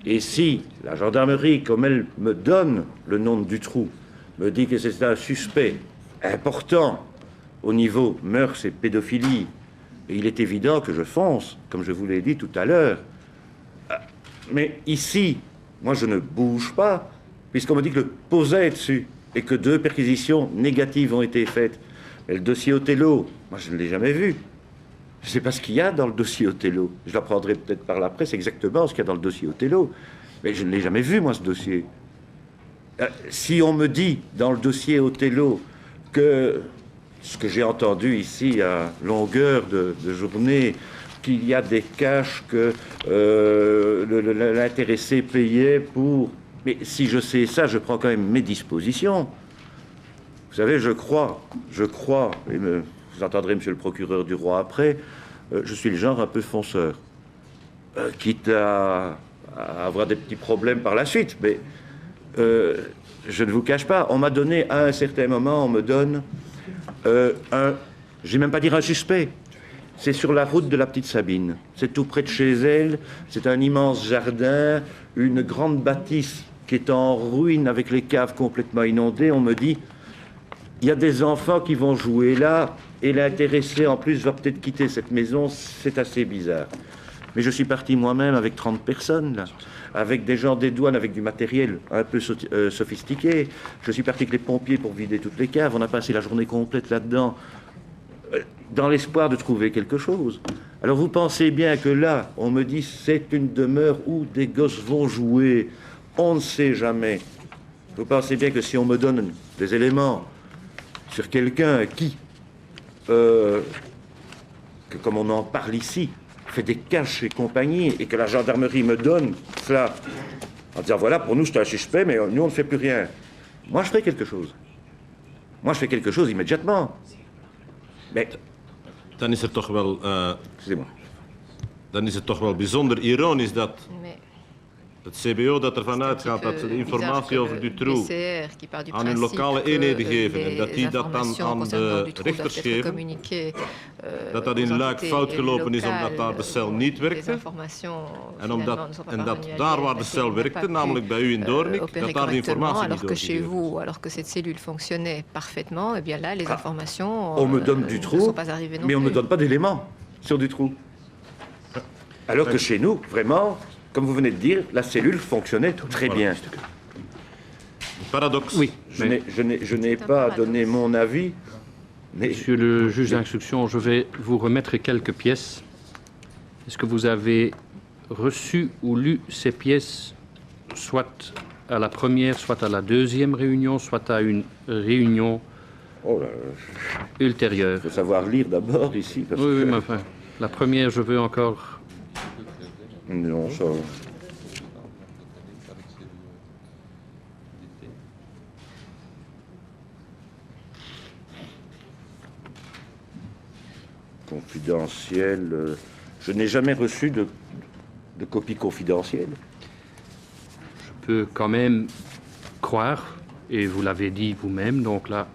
et si la gendarmerie, comme elle me donne le nom de Dutroux, me dit que c'est un suspect important au niveau mœurs et pédophilie, et il est évident que je fonce, comme je vous l'ai dit tout à l'heure. Mais ici, moi je ne bouge pas, puisqu'on me dit que le POSA est dessus, et que 2 perquisitions négatives ont été faites. Mais le dossier Othello, moi je ne l'ai jamais vu. Je ne sais pas ce qu'il y a dans le dossier Othello. Je l'apprendrai peut-être par la presse exactement ce qu'il y a dans le dossier Othello. Mais je ne l'ai jamais vu, moi, ce dossier. Si on me dit dans le dossier Othello que ce que j'ai entendu ici à longueur de journée, qu'il y a des caches que l'intéressé payait pour... Mais si je sais ça, je prends quand même mes dispositions. Vous savez, je crois, et vous entendrez monsieur le procureur du roi après, je suis le genre un peu fonceur. Quitte à avoir des petits problèmes par la suite, mais je ne vous cache pas, on m'a donné à un certain moment, on me donne je vais même pas dire un suspect. C'est sur la route de la petite Sabine. C'est tout près de chez elle. C'est un immense jardin, une grande bâtisse qui est en ruine avec les caves complètement inondées. On me dit, il y a des enfants qui vont jouer là et l'intéressé en plus va peut-être quitter cette maison. C'est assez bizarre. Mais je suis parti moi-même avec 30 personnes là, avec des gens des douanes, avec du matériel un peu sophistiqué. Je suis parti avec les pompiers pour vider toutes les caves. On a passé la journée complète là-dedans, dans l'espoir de trouver quelque chose. Alors vous pensez bien que là, on me dit c'est une demeure où des gosses vont jouer. On ne sait jamais. Vous pensez bien que si on me donne des éléments sur quelqu'un qui, que comme on en parle ici, fait des caches et compagnie, et que la gendarmerie me donne cela en disant voilà, pour nous c'est un suspect, mais nous on ne fait plus rien. Moi je ferai quelque chose. Moi je fais quelque chose immédiatement. Mais, Dan is toch wel, excusez-moi. dan is het toch wel bijzonder ironisch dat Mais het CBO dat ervan uitgaat dat ze de informatie over Dutroux aan hun lokale eenheden geven en dat die dat dan aan de rechters geven, dat dat in Luik fout gelopen is omdat daar de cel niet werkte en dat daar waar de cel werkte, namelijk bij u in Doornik, dat daar de informatie niet doorgegeven is. Alors que cette cellule fonctionnait parfaitement, et bien là, les informations On me donne ne Dutroux, sont pas arrivées non mais on ne me plus. donne pas d'éléments sur Dutroux. Alors que chez nous, vraiment, comme vous venez de dire, la cellule fonctionnait très bien. Paradoxe. Oui, mais Je n'ai pas donné mon avis, mais Monsieur le juge d'instruction, je vais vous remettre quelques pièces. Est-ce que vous avez reçu ou lu ces pièces, soit à la première, soit à la deuxième réunion, soit à une réunion oh là, ultérieure? il faut savoir lire d'abord ici. Parce Oui, que... mais enfin, la première, je veux encore... Non, ça... Confidentiel. Je n'ai jamais reçu de copie confidentielle. Je peux quand même croire, et vous l'avez dit vous-même, donc là,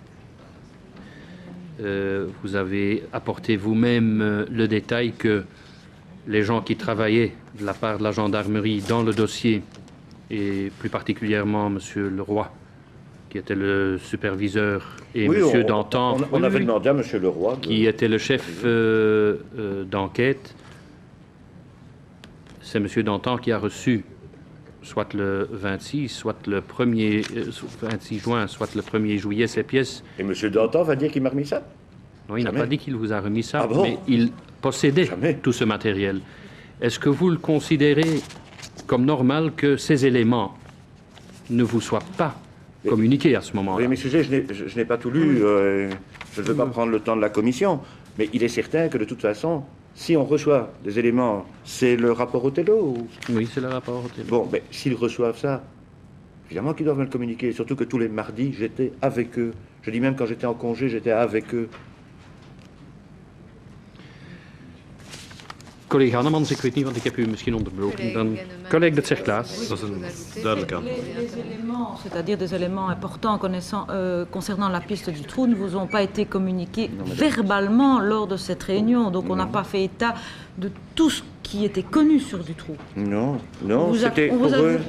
vous avez apporté vous-même le détail que les gens qui travaillaient de la part de la gendarmerie dans le dossier, et plus particulièrement M. Leroy, qui était le superviseur, et Oui, M. Dantan, on oui, avait oui, demandé à M. Leroy. qui était le chef d'enquête. C'est M. Dantan qui a reçu, soit le 26, soit le 1er 26 juin, soit le 1er juillet, ces pièces. Et M. Dantan va dire qu'il m'a remis ça? Non, il n'a Jamais. pas dit qu'il vous a remis ça, Ah bon? mais il possédait Jamais. tout ce matériel. Est-ce que vous le considérez comme normal que ces éléments ne vous soient pas communiqués à ce moment-là? Oui, mais sujet, je n'ai pas tout lu. Je ne veux pas prendre le temps de la commission. Mais il est certain que de toute façon, si on reçoit des éléments, c'est le rapport Othello ou... Oui, c'est le rapport. Bon, mais s'ils reçoivent ça, évidemment qu'ils doivent me le communiquer. Surtout que tous les mardis, j'étais avec eux. Je dis même quand j'étais en congé, j'étais avec eux. Collega Annemans, ik weet niet, want ik heb u misschien onderbroken. Dan, collega de Cerclaas. Dat is een duidelijkheid. Les éléments, c'est-à-dire des éléments importants concernant la piste du trou, ne vous ont pas été communiqués verbalement lors de cette réunion. Donc on n'a pas fait état de tout ce qui était connu sur du trou. Non, non, On c'était pour eux...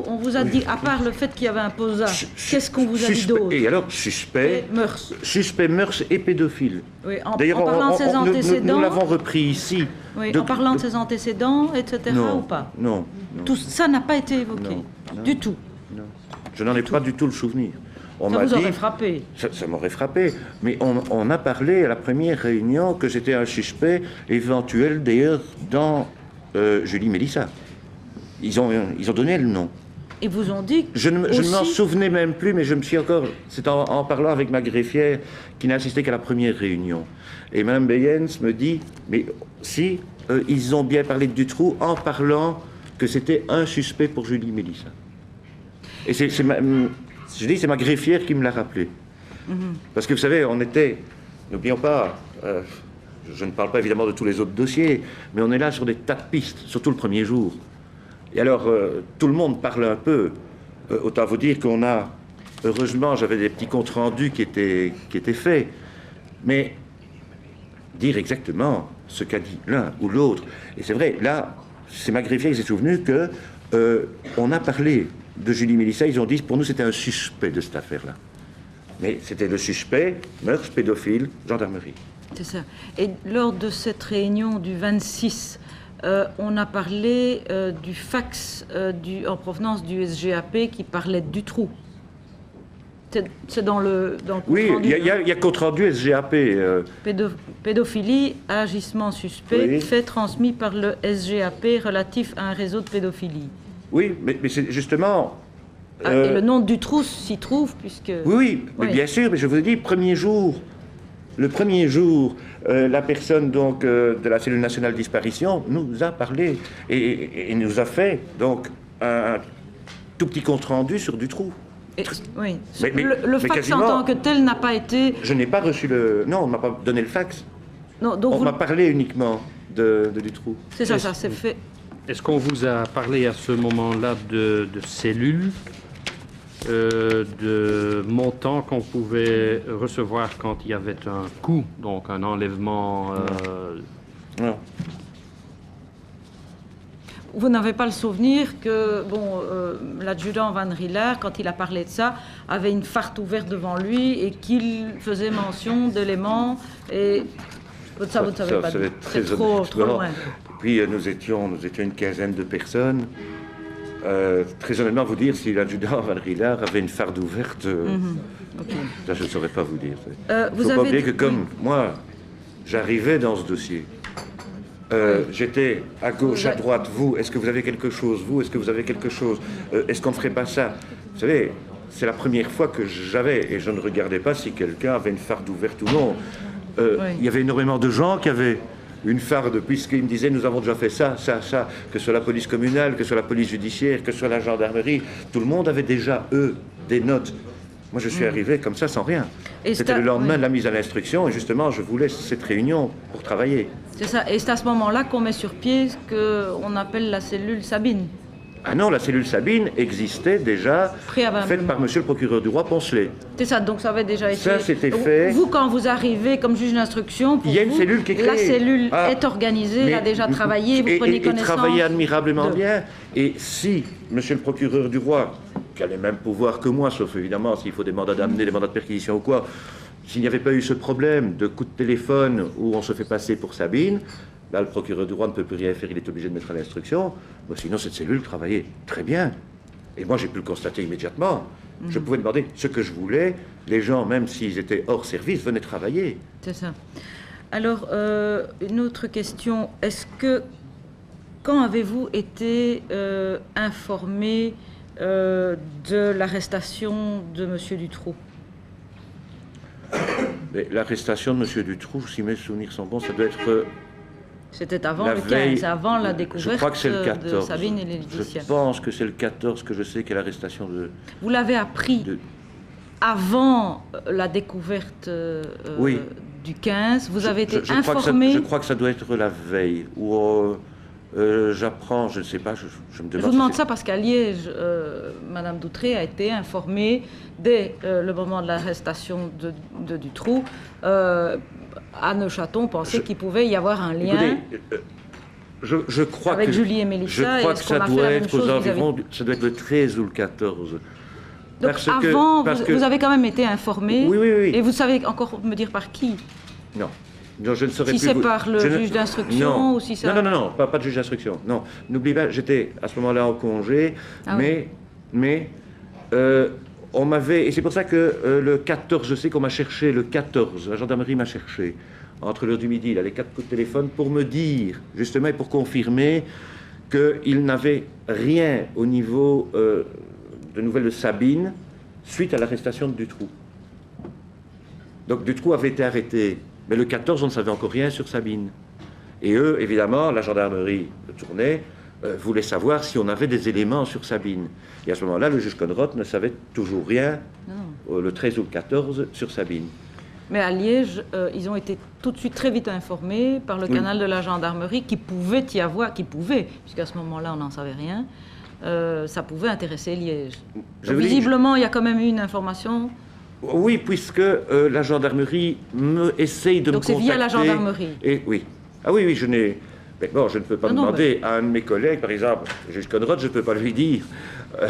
on vous a dit, à part le fait qu'il y avait un posa, qu'est-ce qu'on vous a dit Suspect- d'autre? Et alors, suspect, Mœurs. suspect, mœurs et pédophile. Oui, en D'ailleurs, parlant de ses nous antécédents, l'avons repris ici. oui, De- en parlant de de- ses antécédents, etc. Non, ou pas? non, non, Tout ça n'a pas été évoqué, Non, non. du tout. non. Je n'en ai pas du tout le souvenir. On Ça m'a vous dit... aurait frappé. Ça m'aurait frappé, mais on a parlé à la première réunion que j'étais un suspect éventuel d'ailleurs dans Julie Mélissa. Ils ont donné le nom. Ils vous ont dit Je ne m'en aussi- souvenais même plus, mais je me suis encore... C'est en parlant avec ma greffière qui n'a assisté qu'à la première réunion. Et Mme Beyens me dit, mais si, ils ont bien parlé de Dutroux en parlant que c'était un suspect pour Julie Mélissa. Et je dis, c'est ma greffière qui me l'a rappelé. Parce que vous savez, on était, n'oublions pas, je ne parle pas évidemment de tous les autres dossiers, mais on est là sur des tas de pistes, surtout le premier jour. Et alors, tout le monde parle un peu. Autant vous dire qu'on a, heureusement, j'avais des petits comptes rendus qui étaient faits. Mais dire exactement ce qu'a dit l'un ou l'autre. Et c'est vrai, là, c'est ma greffière qui s'est souvenu que on a parlé de Julie Mélissa, ils ont dit, pour nous, c'était un suspect de cette affaire-là. Mais c'était le suspect, mœurs, pédophile, gendarmerie. C'est ça. Et lors de cette réunion du 26, on a parlé du fax en provenance du SGAP qui parlait du trou. C'est dans le Oui, compte rendu, il y a compte rendu SGAP. Pédophilie, agissement suspect, Oui. fait transmis par le SGAP relatif à un réseau de pédophilie. Oui, mais c'est justement... Ah, et le nom du trou s'y trouve puisque... Oui, mais Oui. bien sûr, mais je vous ai dit, le premier jour, la personne donc de la cellule nationale disparition nous a parlé et nous a fait donc un tout petit compte-rendu sur Dutroux. Oui. Mais le fax en tant que tel n'a pas été... Je n'ai pas reçu le... Non, on ne m'a pas donné le fax. Non, donc on m'a parlé uniquement de Dutroux. C'est ça, ça s'est fait. Est-ce qu'on vous a parlé à ce moment-là de cellules, de montants qu'on pouvait recevoir quand il y avait un coup, donc un enlèvement Non. Vous n'avez pas le souvenir que l'adjudant Van Rieler, quand il a parlé de ça, avait une farte ouverte devant lui et qu'il faisait mention d'éléments et... Ça, vous ne savez pas. C'est trop loin. Puis nous étions une quinzaine de personnes. Très honnêtement, vous dire si l'adjudant Van Rieler avait une farde ouverte, ça je ne saurais pas vous dire. Il faut pas oublier que comme moi, j'arrivais dans ce dossier, j'étais à gauche, à droite, vous, est-ce que vous avez quelque chose? Vous, est-ce que vous avez quelque chose? Est-ce qu'on ne ferait pas ça? Vous savez, c'est la première fois que j'avais, et je ne regardais pas si quelqu'un avait une farde ouverte ou non. Il y avait énormément de gens qui avaient une farde, puisqu'ils me disaient, nous avons déjà fait ça, ça, ça, que ce soit la police communale, que ce soit la police judiciaire, que ce soit la gendarmerie. Tout le monde avait déjà, eux, des notes. Moi, je suis arrivé comme ça, sans rien. C'était le lendemain de la mise à l'instruction, et justement, je voulais cette réunion pour travailler. C'est ça, et c'est à ce moment-là qu'on met sur pied ce qu'on appelle la cellule Sabine. Ah non, la cellule Sabine existait déjà, faite par monsieur le procureur du roi Poncelet. C'est ça, donc ça avait déjà été... Ça, c'était fait... Vous, quand vous arrivez comme juge d'instruction, il y a une cellule qui est créée. La cellule est organisée, elle a déjà travaillé, vous prenez connaissance... Et travaillait admirablement bien. Et si monsieur le procureur du roi, qui a les mêmes pouvoirs que moi, sauf évidemment s'il faut des mandats d'amener, des mandats de perquisition ou quoi, s'il n'y avait pas eu ce problème de coup de téléphone où on se fait passer pour Sabine, là, le procureur du roi ne peut plus rien faire, il est obligé de mettre à l'instruction. Bon, sinon, cette cellule travaillait très bien. Et moi, j'ai pu le constater immédiatement. Je pouvais demander ce que je voulais. Les gens, même s'ils étaient hors service, venaient travailler. C'est ça. Alors, une autre question. Est-ce que, quand avez-vous été informé de l'arrestation de M. Dutroux? L'arrestation de M. Dutroux, si mes souvenirs sont bons, ça doit être... C'était avant le 15, avant la découverte je crois que c'est le 14. De Sabine et les Laetitia. Je pense que c'est le 14 que je sais qu'il y a l'arrestation de... Vous l'avez appris avant la découverte du 15. Vous avez été informé... Je crois que ça doit être la veille. Ou j'apprends, je ne sais pas, je me demande... Je vous demande ça parce qu'à Liège, Madame Doutré a été informée dès le moment de l'arrestation de Dutroux. À Neuchâtel, on pensait qu'il pouvait y avoir un lien. Écoutez, je crois avec Julie et Mélissa. Je crois que ça doit être aux environs, ça doit être le 13 ou le 14. Donc vous avez quand même été informé. Oui. Et vous savez encore me dire par qui? Non, je ne saurais plus. Si c'est par le juge d'instruction ou si ça... Non, pas de juge d'instruction. Non, n'oubliez pas, j'étais à ce moment-là en congé, mais on m'avait, et c'est pour ça que le 14, je sais qu'on m'a cherché, le 14, la gendarmerie m'a cherché, entre l'heure du midi, il a les 4 coups de téléphone pour me dire, justement, et pour confirmer qu'il n'avait rien au niveau de nouvelles de Sabine suite à l'arrestation de Dutroux. Donc Dutroux avait été arrêté, mais le 14, on ne savait encore rien sur Sabine. Et eux, évidemment, la gendarmerie tournait, voulait savoir si on avait des éléments sur Sabine. Et à ce moment-là, le juge Conrad ne savait toujours rien, le 13 ou le 14, sur Sabine. Mais à Liège, ils ont été tout de suite très vite informés par le canal de la gendarmerie qu'il pouvait y avoir, puisqu'à ce moment-là, on n'en savait rien, ça pouvait intéresser Liège. Donc, visiblement, il y a quand même eu une information. Oui, puisque la gendarmerie essaye de me contacter. Donc c'est via la gendarmerie. Et, oui. Ah oui, je n'ai... Mais bon, je ne peux pas demander à un de mes collègues, par exemple, le juge Conrad, je ne peux pas lui dire,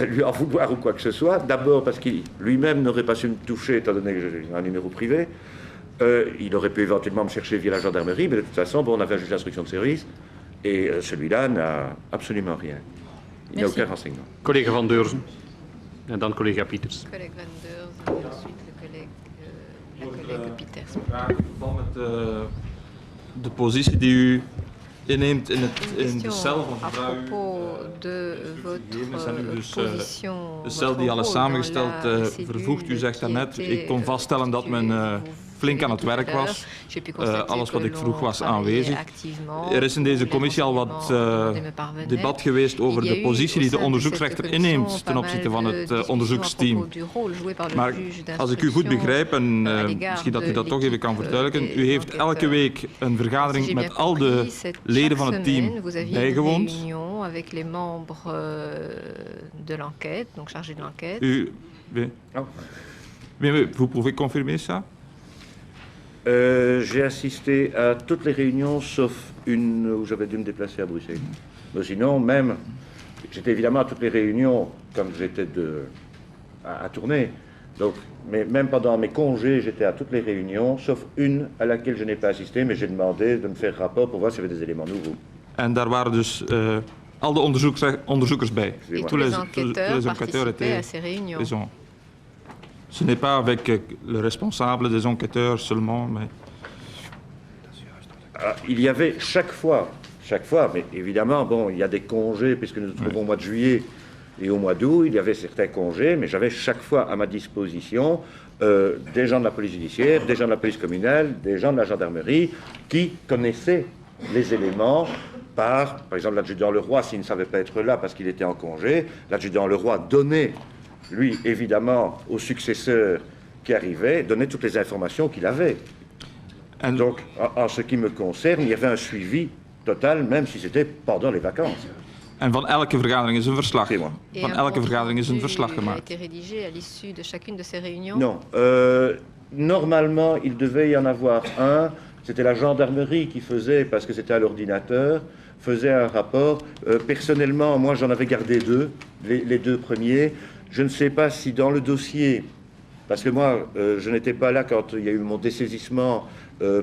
lui en vouloir ou quoi que ce soit. D'abord parce qu'il lui-même n'aurait pas su me toucher, étant donné que j'ai un numéro privé. Il aurait pu éventuellement me chercher via la gendarmerie, mais de toute façon, on avait un juge d'instruction de service, et celui-là n'a absolument rien. Il n'y a aucun renseignement. Collega Van Deurzen, en dan collega Pieters. Collègue Van Deurzen, et ensuite la collègue Pieters. De positie die u inneemt in de cel van mevrouw de cel die al is samengesteld vervoegd. U zegt daarnet, ik kon vaststellen dat men flink aan het werk was. Alles wat ik vroeg was aanwezig. Er is in deze commissie al wat debat geweest over de positie die de onderzoeksrechter inneemt ten opzichte van het onderzoeksteam. Maar als ik u goed begrijp, en misschien dat u dat toch even kan verduidelijken, u heeft elke week een vergadering met al de leden van het team bijgewoond. Vous pouvez confirmer ça? J'ai assisté à toutes les réunions sauf une où j'avais dû me déplacer à Bruxelles. Mais sinon, même, j'étais évidemment à toutes les réunions comme j'étais à tourner. Donc, mais même pendant mes congés, j'étais à toutes les réunions, sauf une à laquelle je n'ai pas assisté, mais j'ai demandé de me faire rapport pour voir s'il y avait des éléments nouveaux. En daar waren dus al de onderzoekers bij. Tous les enquêteurs étaient présents. Ce n'est pas avec le responsable des enquêteurs seulement, mais... Il y avait chaque fois, mais évidemment, bon, il y a des congés, puisque nous nous trouvons au mois de juillet et au mois d'août, il y avait certains congés, mais j'avais chaque fois à ma disposition des gens de la police judiciaire, des gens de la police communale, des gens de la gendarmerie, qui connaissaient les éléments par exemple, l'adjudant Leroy, s'il ne savait pas être là parce qu'il était en congé, l'adjudant Leroy donnait, lui, évidemment, au successeur qui arrivait, donnait toutes les informations qu'il avait. Donc, en ce qui me concerne, il y avait un suivi total, même si c'était pendant les vacances. En van elke vergadering is een verslag. Van elke vergadering is een verslag gemaakt. Non. Normalement, il devait y en avoir un. C'était la gendarmerie qui faisait, parce que c'était à l'ordinateur, faisait un rapport. Personnellement, moi, j'en avais gardé deux, les deux premiers. Je ne sais pas si dans le dossier, parce que moi, je n'étais pas là quand il y a eu mon dessaisissement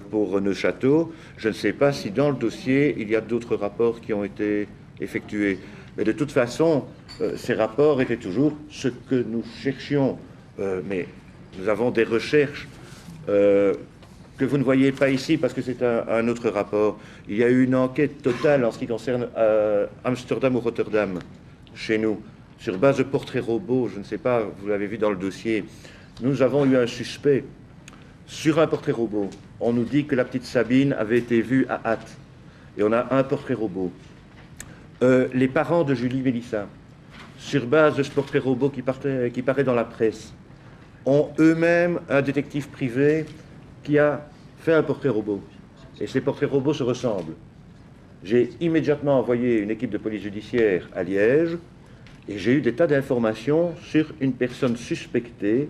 pour Neuchâteau, je ne sais pas si dans le dossier, il y a d'autres rapports qui ont été effectués. Mais de toute façon, ces rapports étaient toujours ce que nous cherchions. Mais nous avons des recherches que vous ne voyez pas ici parce que c'est un autre rapport. Il y a eu une enquête totale en ce qui concerne Amsterdam ou Rotterdam, chez nous, sur base de portraits robots. Je ne sais pas, vous l'avez vu dans le dossier. Nous avons eu un suspect sur un portrait robot. On nous dit que la petite Sabine avait été vue à Hatt. Et on a un portrait robot. Les parents de Julie Mélissa, sur base de ce portrait robot qui paraît dans la presse, ont eux-mêmes un détective privé qui a fait un portrait robot. Et ces portraits robots se ressemblent. J'ai immédiatement envoyé une équipe de police judiciaire à Liège et j'ai eu des tas d'informations sur une personne suspectée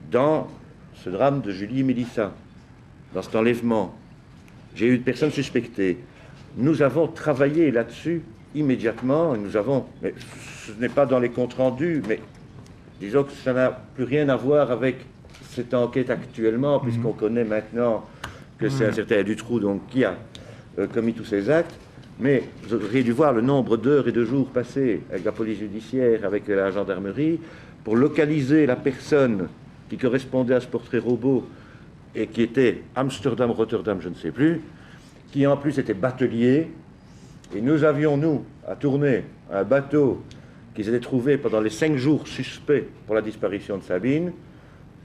dans ce drame de Julie et Mélissa, dans cet enlèvement. J'ai eu une personne suspectée. Nous avons travaillé là-dessus immédiatement. Et nous avons, mais ce n'est pas dans les comptes rendus, mais disons que ça n'a plus rien à voir avec cette enquête actuellement, puisqu'on connaît maintenant que c'est un certain Dutroux donc, qui a commis tous ces actes. Mais vous auriez dû voir le nombre d'heures et de jours passés avec la police judiciaire, avec la gendarmerie, pour localiser la personne qui correspondait à ce portrait robot et qui était Amsterdam, Rotterdam, je ne sais plus, qui en plus était batelier. Et nous avions, nous, à tourner un bateau qui s'était trouvé pendant les 5 jours suspects pour la disparition de Sabine.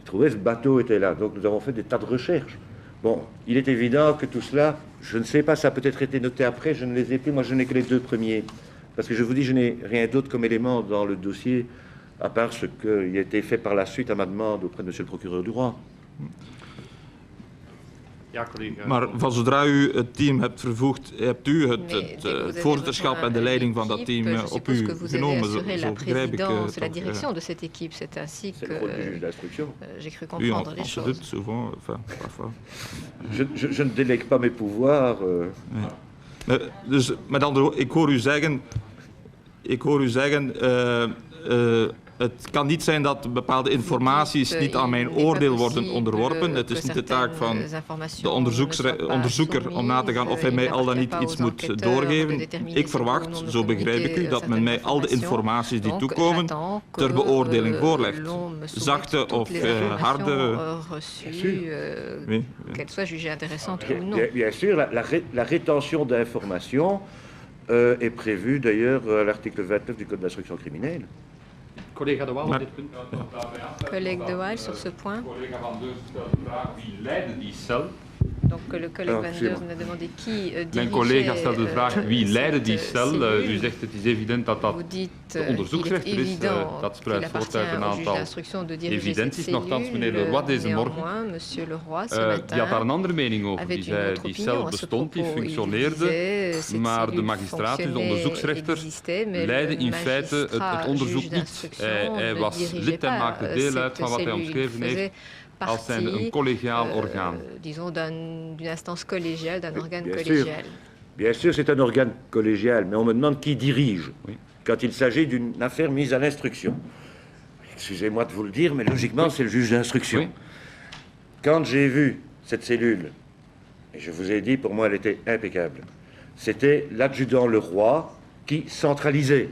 Ce bateau était là. Donc nous avons fait des tas de recherches. Bon, il est évident que tout cela, je ne sais pas, ça a peut-être été noté après, je ne les ai plus. Moi, je n'ai que les deux premiers. Parce que je vous dis, je n'ai rien d'autre comme élément dans le dossier, à part ce qui a été fait par la suite à ma demande auprès de monsieur le procureur du roi. Ja, collega. Maar van zodra u het team hebt vervoegd, hebt u het voorzitterschap en de leiding van dat team op u genomen, zo begrijp ik het. La direction de cette équipe, c'est ainsi que j'ai cru comprendre les choses. Souvent, enfin, parfois. Je ne délègue pas mes pouvoirs. Dus met andere woorden, ik hoor u zeggen, het kan niet zijn dat bepaalde informaties niet aan mijn oordeel worden onderworpen. Het is niet de taak van de onderzoeker om na te gaan of hij mij al dan niet iets moet doorgeven. Ik verwacht, zo begrijp ik u, dat men mij al de informaties die toekomen ter beoordeling voorlegt. Zachte of harde. Bien sûr, la rétention d'informations est prévue d'ailleurs à l'article 29 du Code d'instruction criminelle. Collega de Waal, Maar- dit punt. Collègue de Waal, sur ce point. Collega Van Deurs stelt de vraag wie leidde die cel. Donc le collègue Van Deurs me a demandé qui Mijn collega stelt de dirigeait vraag wie leidde die cel. cellule. U zegt het is evident dat dat Vous dites de onderzoeksrechter il est is. évident Dat qu'il spruit voort uit appartient een au juge aantal d'instruction de diriger cette evidenties. Nochtans, cellule. meneer Leroy deze morgen Néanmoins, monsieur Leroy, ce die had daar een matin, andere mening over. avait Die une zei autre die opinion cel à ce bestond, die propos. Il functioneerde, disait, cette maar de cellule magistraat, dus de fonctionnait, onderzoeksrechter, existait, mais leidde le in feite magistrat, het onderzoek juge niet. d'instruction, Hij ne was dirigeait lid en pas, maakte deel uit van wat hij cette omschreven cellule. heeft Il als zijn faisait een collegiaal partie, orgaan. disons, d'une instance collégiale, d'un organe bien sûr. collégial. Bien sûr, c'est un organe collégial, mais on me demande qui dirige Oui. quand il s'agit d'une affaire mise à l'instruction. Excusez-moi de vous le dire, mais logiquement, c'est le juge d'instruction. Oui. Quand j'ai vu cette cellule, et je vous ai dit, pour moi, elle était impeccable, c'était l'adjudant Leroy qui centralisait.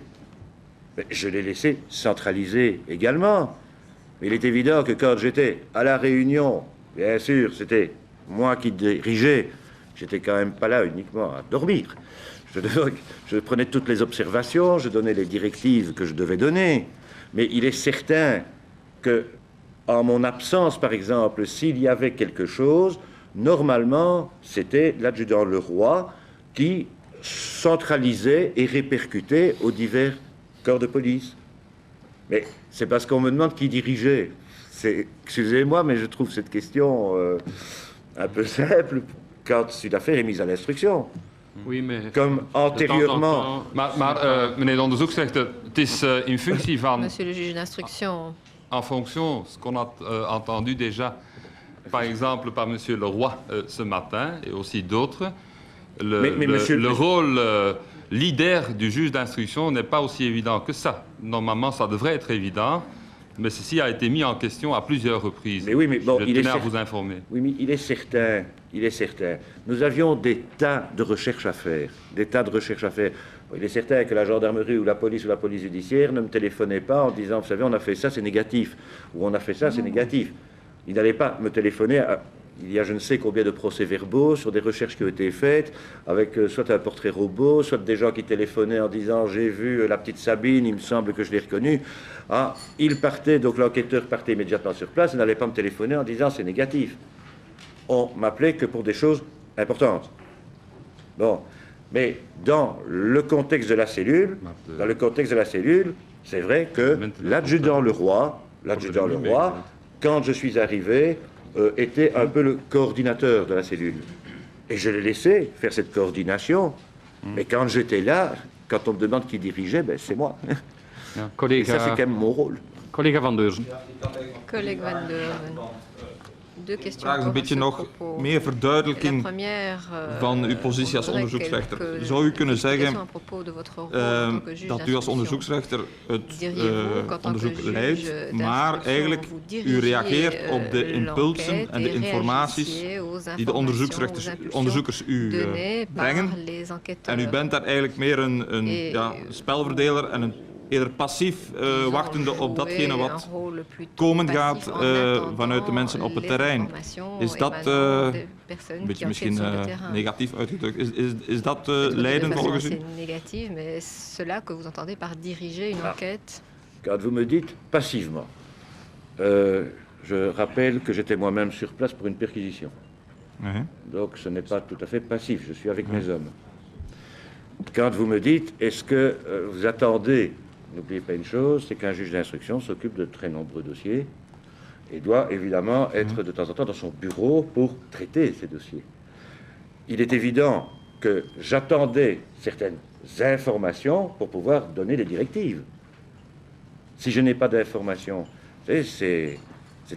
Mais je l'ai laissé centraliser également. Mais il est évident que quand j'étais à la réunion, bien sûr, c'était moi qui dirigeais. J'étais quand même pas là uniquement à dormir. Je prenais toutes les observations, je donnais les directives que je devais donner. Mais il est certain que, en mon absence, par exemple, s'il y avait quelque chose, normalement, c'était l'adjudant Leroy qui centralisait et répercutait aux divers corps de police. Mais c'est parce qu'on me demande qui dirigeait. Excusez-moi, mais je trouve cette question un peu simple quand une affaire est mise à l'instruction. Oui, mais Comme antérieurement. Maar meneer de onderzoeksrechter, het is in functie van, Monsieur le juge d'instruction, en fonction, ce qu'on a entendu déjà, par exemple par monsieur Leroy ce matin et aussi d'autres, le rôle leader du juge d'instruction n'est pas aussi évident que ça. Normalement, ça devrait être évident, mais ceci a été mis en question à plusieurs reprises. Mais oui, mais bon, je tenais à vous informer. Oui, mais il est certain. Nous avions des tas de recherches à faire, Bon, il est certain que la gendarmerie ou la police judiciaire ne me téléphonait pas en disant, vous savez, on a fait ça, c'est négatif, ou on a fait ça, c'est négatif. Ils n'allaient pas me téléphoner. Il y a je ne sais combien de procès-verbaux sur des recherches qui ont été faites, avec soit un portrait robot, soit des gens qui téléphonaient en disant, j'ai vu la petite Sabine, il me semble que je l'ai reconnue. Ah, il partait, donc l'enquêteur partait immédiatement sur place, il n'allait pas me téléphoner en disant, c'est négatif. On m'appelait que pour des choses importantes. Bon, mais dans le contexte de la cellule, c'est vrai que l'adjudant Leroy, quand je suis arrivé, était un peu le coordinateur de la cellule. Et je l'ai laissé faire cette coordination. Mais quand j'étais là, quand on me demande qui dirigeait, ben c'est moi. Ja, Et ça, c'est quand même mon rôle. Collega Van Deurzen. collègue Van Deurzen. Deux questions. Vraag een beetje nog meer verduidelijking van uw positie als onderzoeksrechter. Zou u kunnen zeggen dat u als onderzoeksrechter het onderzoek leidt, maar eigenlijk u reageert op de impulsen en de informaties die de onderzoekers u brengen en u bent daar eigenlijk meer een spelverdeler en een eerder passief wachtende op datgene wat komen gaat vanuit de mensen op het terrein. Is dat, een beetje misschien negatief uitgedrukt, is dat leiden volgens u? Négatif, mais est-ce cela que vous entendez par diriger une enquête? Quand vous me dites passivement, je rappelle que j'étais moi-même sur place pour une perquisition. Donc ce n'est pas tout à fait passif, je suis avec mes hommes. Quand vous me dites, est-ce que vous attendez, n'oubliez pas une chose, c'est qu'un juge d'instruction s'occupe de très nombreux dossiers et doit évidemment être de temps en temps dans son bureau pour traiter ces dossiers. Il est évident que j'attendais certaines informations pour pouvoir donner des directives. Si je n'ai pas d'informations, c'est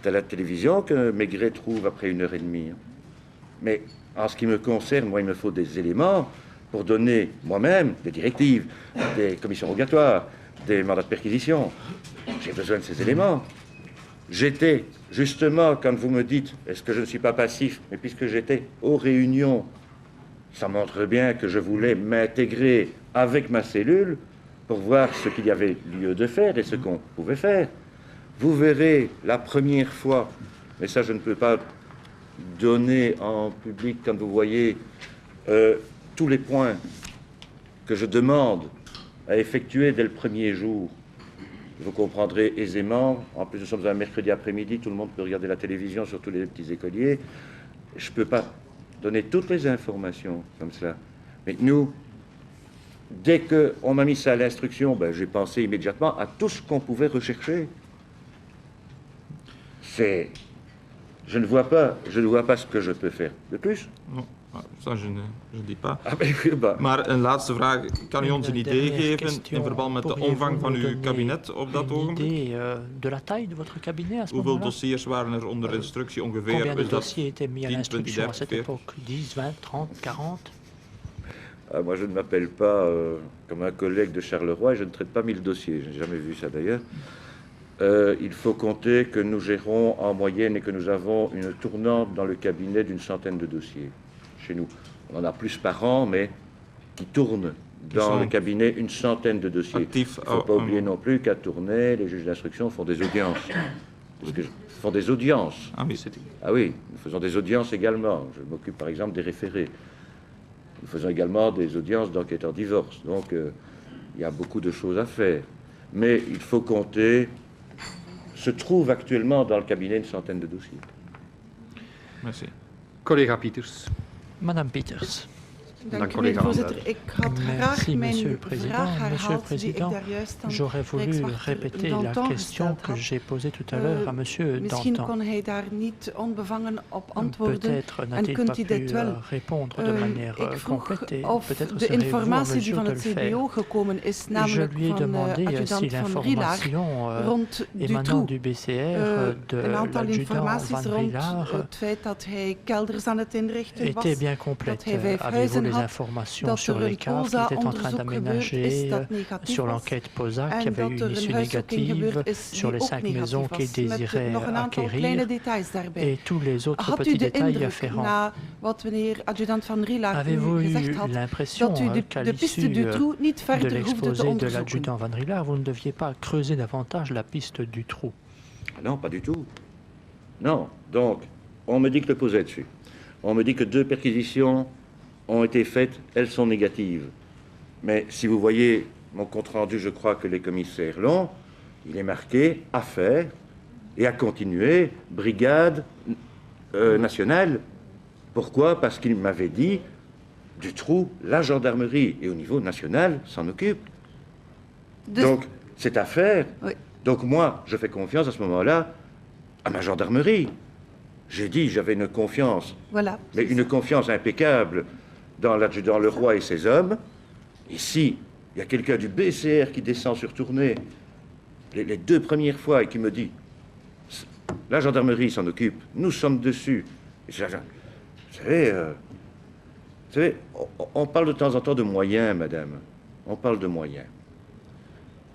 à la télévision que Maigret trouve après 1h30. Mais en ce qui me concerne, moi, il me faut des éléments pour donner moi-même des directives, des commissions rogatoires, des mandats de perquisition. J'ai besoin de ces éléments. J'étais, justement, quand vous me dites, est-ce que je ne suis pas passif, mais puisque j'étais aux réunions, ça montre bien que je voulais m'intégrer avec ma cellule pour voir ce qu'il y avait lieu de faire et ce qu'on pouvait faire. Vous verrez la première fois, mais ça je ne peux pas donner en public quand vous voyez tous les points que je demande à effectuer dès le premier jour. Vous comprendrez aisément, en plus nous sommes un mercredi après-midi, tout le monde peut regarder la télévision, surtout les petits écoliers. Je ne peux pas donner toutes les informations comme ça. Mais nous, dès qu'on m'a mis ça à l'instruction, ben, j'ai pensé immédiatement à tout ce qu'on pouvait rechercher. Je ne vois pas ce que je peux faire de plus. Non, dat je dis pas. Ah, maar een laatste vraag. Kan u ons een idee geven in verband met de omvang van uw kabinet op dat ogenblik? De la taille de votre cabinet à ce Hoeveel moment-là? dossiers waren er onder instructie ongeveer? Combien de Is dat dossiers étaient mis à 10, 20, l'instruction à 30, cette 40? époque? 10, 20, 30, 40? Moi, je ne m'appelle pas comme un collègue de Charleroi et je ne traite pas 1000 dossiers. Je n'ai jamais vu ça d'ailleurs. Il faut compter que nous gérons en moyenne et que nous avons une tournante dans le cabinet d'une centaine de dossiers chez nous. On en a plus par an, mais qui tournent dans le cabinet une centaine de dossiers. Il ne faut pas oublier non plus qu'à Tournai, les juges d'instruction font des audiences. Font des audiences. Ah oui, nous faisons des audiences également. Je m'occupe par exemple des référés. Nous faisons également des audiences d'enquêteurs divorce. Donc, il y a beaucoup de choses à faire. Mais il faut compter, se trouve actuellement dans le cabinet une centaine de dossiers. Merci. Collega Pieters. Madame Pieters. Dank u wel, voorzitter. Merci, Monsieur le Président. Monsieur le Président, j'aurais voulu répéter la question que j'ai posée tout à l'heure à Monsieur Dantan. Peut-être n'a-t-il pas pu répondre de manière complète et peut-être serez-vous en mesure de le faire. Je lui ai demandé si l'information émanant du BCR de l'adjudant Van Vrielaar était bien complète. Avez-vous les informations sur les cas qu'il était en train d'aménager, sur l'enquête POSA qui avait eu une issue négative, sur les 5 maisons qu'il désirait acquérir et tous les autres petits détails afférents. Avez-vous eu l'impression qu'à l'issue de l'exposé de l'adjudant Van Vrielaar, vous ne deviez pas creuser davantage la piste du trou? Non, pas du tout. Non. Donc, on me dit que le POSA est dessus. On me dit que 2 perquisitions ont été faites, elles sont négatives. Mais si vous voyez mon compte-rendu, je crois que les commissaires l'ont, il est marqué « à faire » et « à continuer, brigade nationale ». Pourquoi? Parce qu'il m'avait dit du trou, la gendarmerie, et au niveau national, s'en occupe. Donc, c'est à faire. Oui. Donc moi, je fais confiance à ce moment-là à ma gendarmerie. J'ai dit, j'avais une confiance, mais une confiance impeccable dans l'adjudant Leroy et ses hommes. Ici, il y a quelqu'un du BCR qui descend sur Tournai les 2 premières fois et qui me dit la gendarmerie s'en occupe, nous sommes dessus. Vous savez, on parle de temps en temps de moyens, madame. On parle de moyens.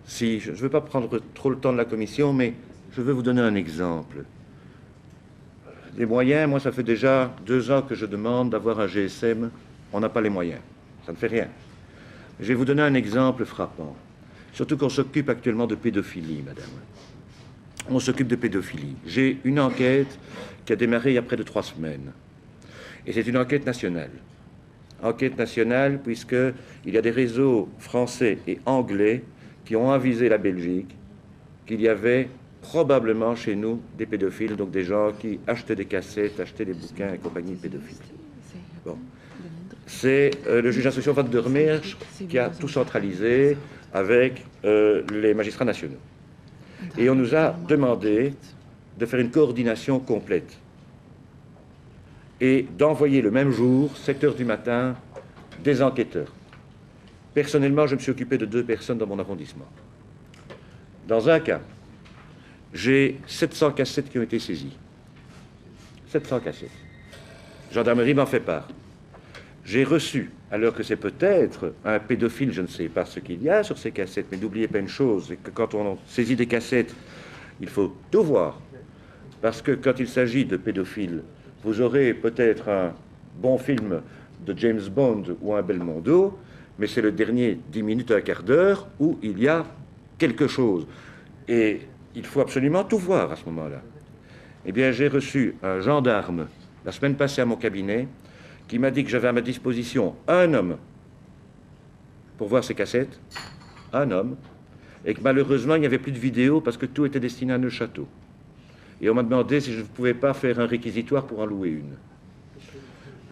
Si, je ne veux pas prendre trop le temps de la commission, mais je veux vous donner un exemple. Les moyens, moi, ça fait déjà 2 ans que je demande d'avoir un GSM. On n'a pas les moyens. Ça ne fait rien. Je vais vous donner un exemple frappant. Surtout qu'on s'occupe actuellement de pédophilie, madame. On s'occupe de pédophilie. J'ai une enquête qui a démarré il y a près de 3 semaines. Et c'est une enquête nationale. Enquête nationale puisqu'il y a des réseaux français et anglais qui ont avisé la Belgique qu'il y avait probablement chez nous des pédophiles, donc des gens qui achetaient des cassettes, achetaient des bouquins et compagnie pédophiles. Bon. C'est le juge d'instruction Van der Meers qui a tout centralisé avec les magistrats nationaux. Et on nous a demandé de faire une coordination complète et d'envoyer le même jour, 7 heures du matin, des enquêteurs. Personnellement, je me suis occupé de 2 personnes dans mon arrondissement. Dans un cas, j'ai 700 cassettes qui ont été saisies. 700 cassettes. Gendarmerie m'en fait part. J'ai reçu, alors que c'est peut-être un pédophile, je ne sais pas ce qu'il y a sur ces cassettes, mais n'oubliez pas une chose, c'est que quand on saisit des cassettes, il faut tout voir. Parce que quand il s'agit de pédophiles, vous aurez peut-être un bon film de James Bond ou un Belmondo, mais c'est le dernier 10 minutes, un quart d'heure où il y a quelque chose. Et il faut absolument tout voir à ce moment-là. Eh bien, j'ai reçu un gendarme la semaine passée à mon cabinet qui m'a dit que j'avais à ma disposition un homme pour voir ces cassettes, un homme, et que malheureusement, il n'y avait plus de vidéo parce que tout était destiné à Neuchâtel. Et on m'a demandé si je ne pouvais pas faire un réquisitoire pour en louer une.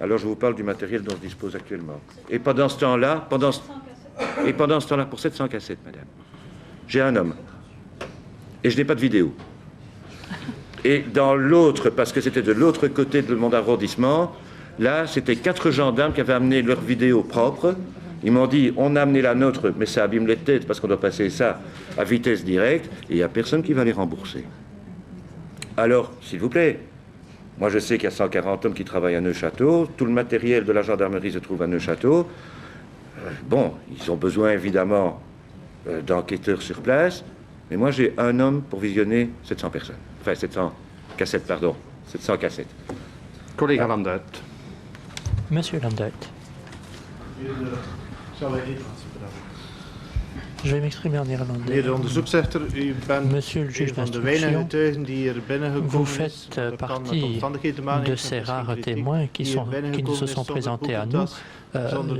Alors je vous parle du matériel dont je dispose actuellement. Et pendant ce temps-là, pour 700 cassettes, madame, j'ai un homme. Et je n'ai pas de vidéo. Et dans l'autre, parce que c'était de l'autre côté de mon arrondissement, là, c'était 4 gendarmes qui avaient amené leur vidéo propre. Ils m'ont dit, on a amené la nôtre, mais ça abîme les têtes parce qu'on doit passer ça à vitesse directe, et il n'y a personne qui va les rembourser. Alors, s'il vous plaît, moi je sais qu'il y a 140 hommes qui travaillent à Neuchâtel, tout le matériel de la gendarmerie se trouve à Neuchâtel. Bon, ils ont besoin évidemment d'enquêteurs sur place, mais moi j'ai un homme pour visionner 700 personnes. Enfin, 700 cassettes, pardon. 700 cassettes. Collega Landuit. Monsieur Landuit. Je vais m'exprimer en néerlandais. Monsieur le juge d'instruction, vous faites partie de ces rares témoins qui nous se sont présentés à nous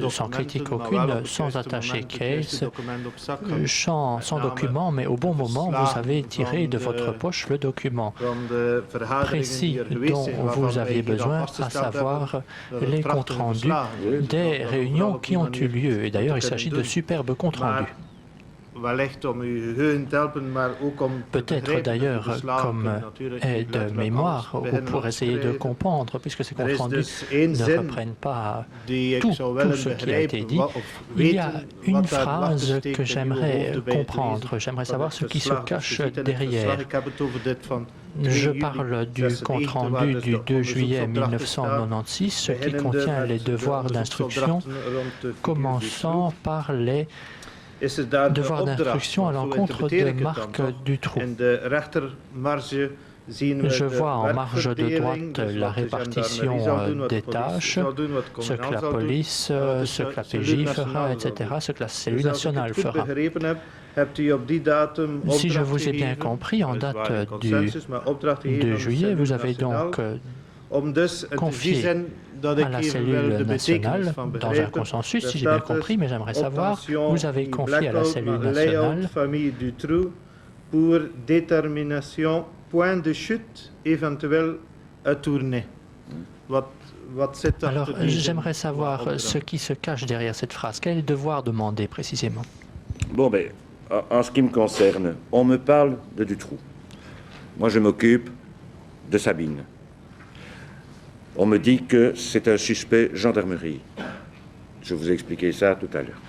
sans critique aucune, sans attacher case, sans document, mais au bon moment, vous avez tiré de votre poche le document précis dont vous aviez besoin, à savoir les comptes rendus des réunions qui ont eu lieu. Et d'ailleurs, il s'agit de superbes comptes rendus. Peut-être d'ailleurs comme aide mémoire ou pour essayer de comprendre, puisque ces comptes rendus ne reprennent pas tout ce qui a été dit. Il y a une phrase que j'aimerais comprendre, j'aimerais savoir ce qui se cache derrière. Je parle du compte rendu du 2 juillet 1996, ce qui contient les devoirs d'instruction, commençant par les devoir d'instruction à l'encontre de Marc Dutroux. Je vois en marge de droite la répartition des tâches, ce que la police, ce que la PJ fera, etc., ce que la cellule nationale fera. Si je vous ai bien compris, en date du 2 juillet, vous avez donc confié à la cellule nationale, dans un consensus, si j'ai bien compris, mais j'aimerais savoir, vous avez confié à la cellule nationale pour détermination point de chute éventuel à tourner. Alors, j'aimerais savoir ce qui se cache derrière cette phrase. Quel est le devoir demandé précisément? Bon, ben, en ce qui me concerne, on me parle de Dutroux. Moi, je m'occupe de Sabine. On me dit que c'est un suspect gendarmerie. Je vous ai expliqué ça tout à l'heure.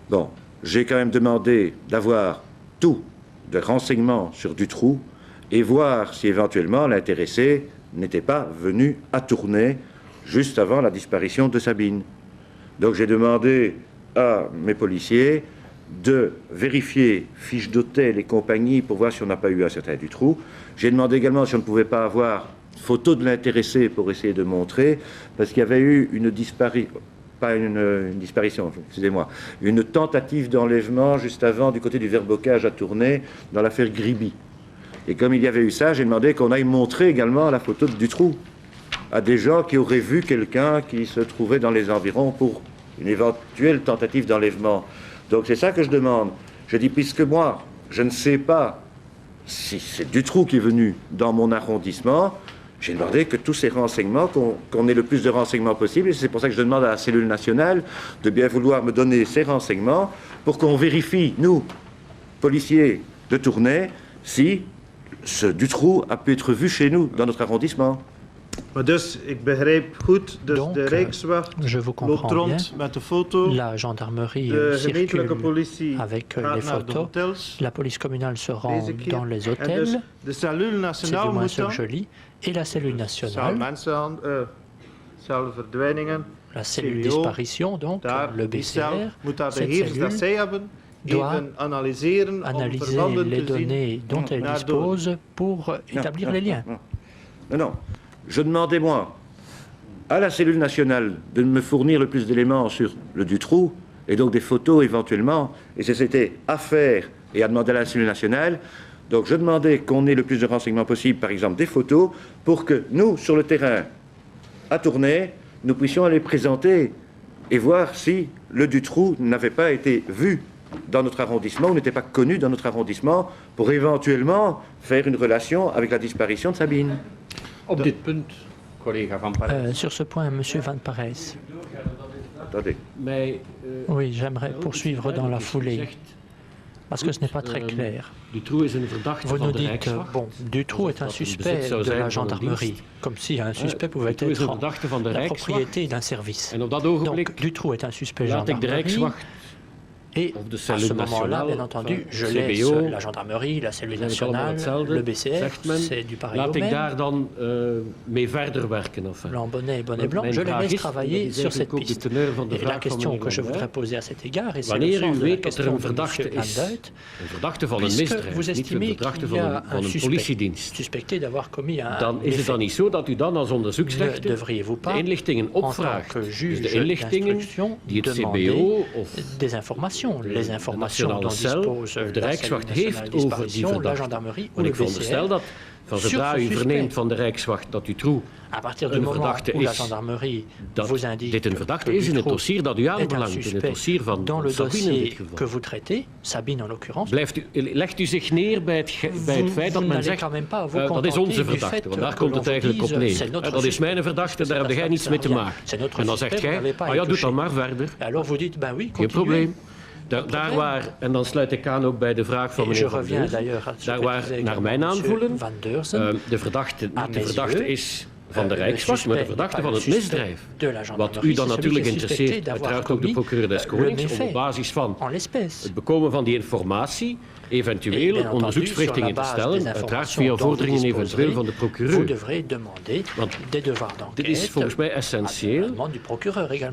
Bon, j'ai quand même demandé d'avoir tout de renseignements sur Dutroux et voir si éventuellement l'intéressé n'était pas venu à Tournai juste avant la disparition de Sabine. Donc j'ai demandé à mes policiers de vérifier fiches d'hôtel et compagnie pour voir si on n'a pas eu un certain Dutroux. J'ai demandé également si on ne pouvait pas avoir photo de l'intéressé pour essayer de montrer, parce qu'il y avait eu une disparition, excusez-moi, une tentative d'enlèvement juste avant du côté du Verbocage à Tournai dans l'affaire Griby. Et comme il y avait eu ça, j'ai demandé qu'on aille montrer également la photo de Dutroux à des gens qui auraient vu quelqu'un qui se trouvait dans les environs pour une éventuelle tentative d'enlèvement. Donc c'est ça que je demande. Je dis, puisque moi, je ne sais pas si c'est Dutroux qui est venu dans mon arrondissement, j'ai demandé que tous ces renseignements, qu'on ait le plus de renseignements possible, et c'est pour ça que je demande à la cellule nationale de bien vouloir me donner ces renseignements pour qu'on vérifie, nous, policiers de Tournai, si ce Dutroux a pu être vu chez nous, dans notre arrondissement. Donc, je vous comprends bien, la gendarmerie circule avec les photos, la police communale se rend dans les hôtels, c'est du moins ce que je lis, et la cellule nationale, la cellule disparition, donc, le BCR, cette cellule doit analyser les données dont elle dispose pour établir les liens. Non. Je demandais, moi, à la cellule nationale de me fournir le plus d'éléments sur le Dutroux, et donc des photos éventuellement, et c'était à faire et à demander à la cellule nationale. Donc je demandais qu'on ait le plus de renseignements possible, par exemple des photos, pour que nous, sur le terrain, à Tournai, nous puissions aller présenter et voir si le Dutroux n'avait pas été vu dans notre arrondissement ou n'était pas connu dans notre arrondissement pour éventuellement faire une relation avec la disparition de Sabine. Op dit punt, collega Van Parijs. Sur ce point, Monsieur Van Parijs. Attendez. Oui, j'aimerais poursuivre dans la foulée, parce que ce n'est pas très clair. Vous nous dites, bon, Dutroux est un suspect de la gendarmerie, comme si un suspect pouvait être la propriété d'un service. Donc, Dutroux est un suspect gendarmerie. Et à ce moment-là, bien entendu, je laisse la gendarmerie, la cellule nationale, le BCR, c'est du pareil au même. Blanc, bonnet, bonnet blanc, je les laisse travailler sur cette piste. Et la question que je voudrais poser à cet égard, et c'est le sens de la question de M. Van Duit, puisque vous estimez qu'il y a un suspect, suspecté d'avoir commis un méfait, ne devriez-vous pas, en tant que juge d'instruction, demander des informations, les informations dont dispose la cellule nationale de disparition, la gendarmerie ou le BCR, Zodra u verneemt van de Rijkswacht dat Dutroux een verdachte is, dat dit een verdachte is in het dossier dat u aanbelangt, in het dossier van Sabine in dit geval, legt u zich neer bij het feit dat men zegt, dat is onze verdachte, want daar komt het eigenlijk op neer. Dat is mijn verdachte, daar heb jij niets mee te maken. En dan zegt jij, ja, doe dan maar verder. Geen probleem. Daar waar, en dan sluit ik aan ook bij de vraag van meneer Van Deurzen, daar waar naar mijn aanvoelen de verdachte is van de Rijkswacht, maar de verdachte van het misdrijf. Wat u dan natuurlijk interesseert, uiteraard ook de procureur des Konings, op basis van het bekomen van die informatie, eventueel onderzoeksverrichtingen te stellen, uiteraard via vorderingen eventueel van de procureur. Want dit is volgens mij essentieel. De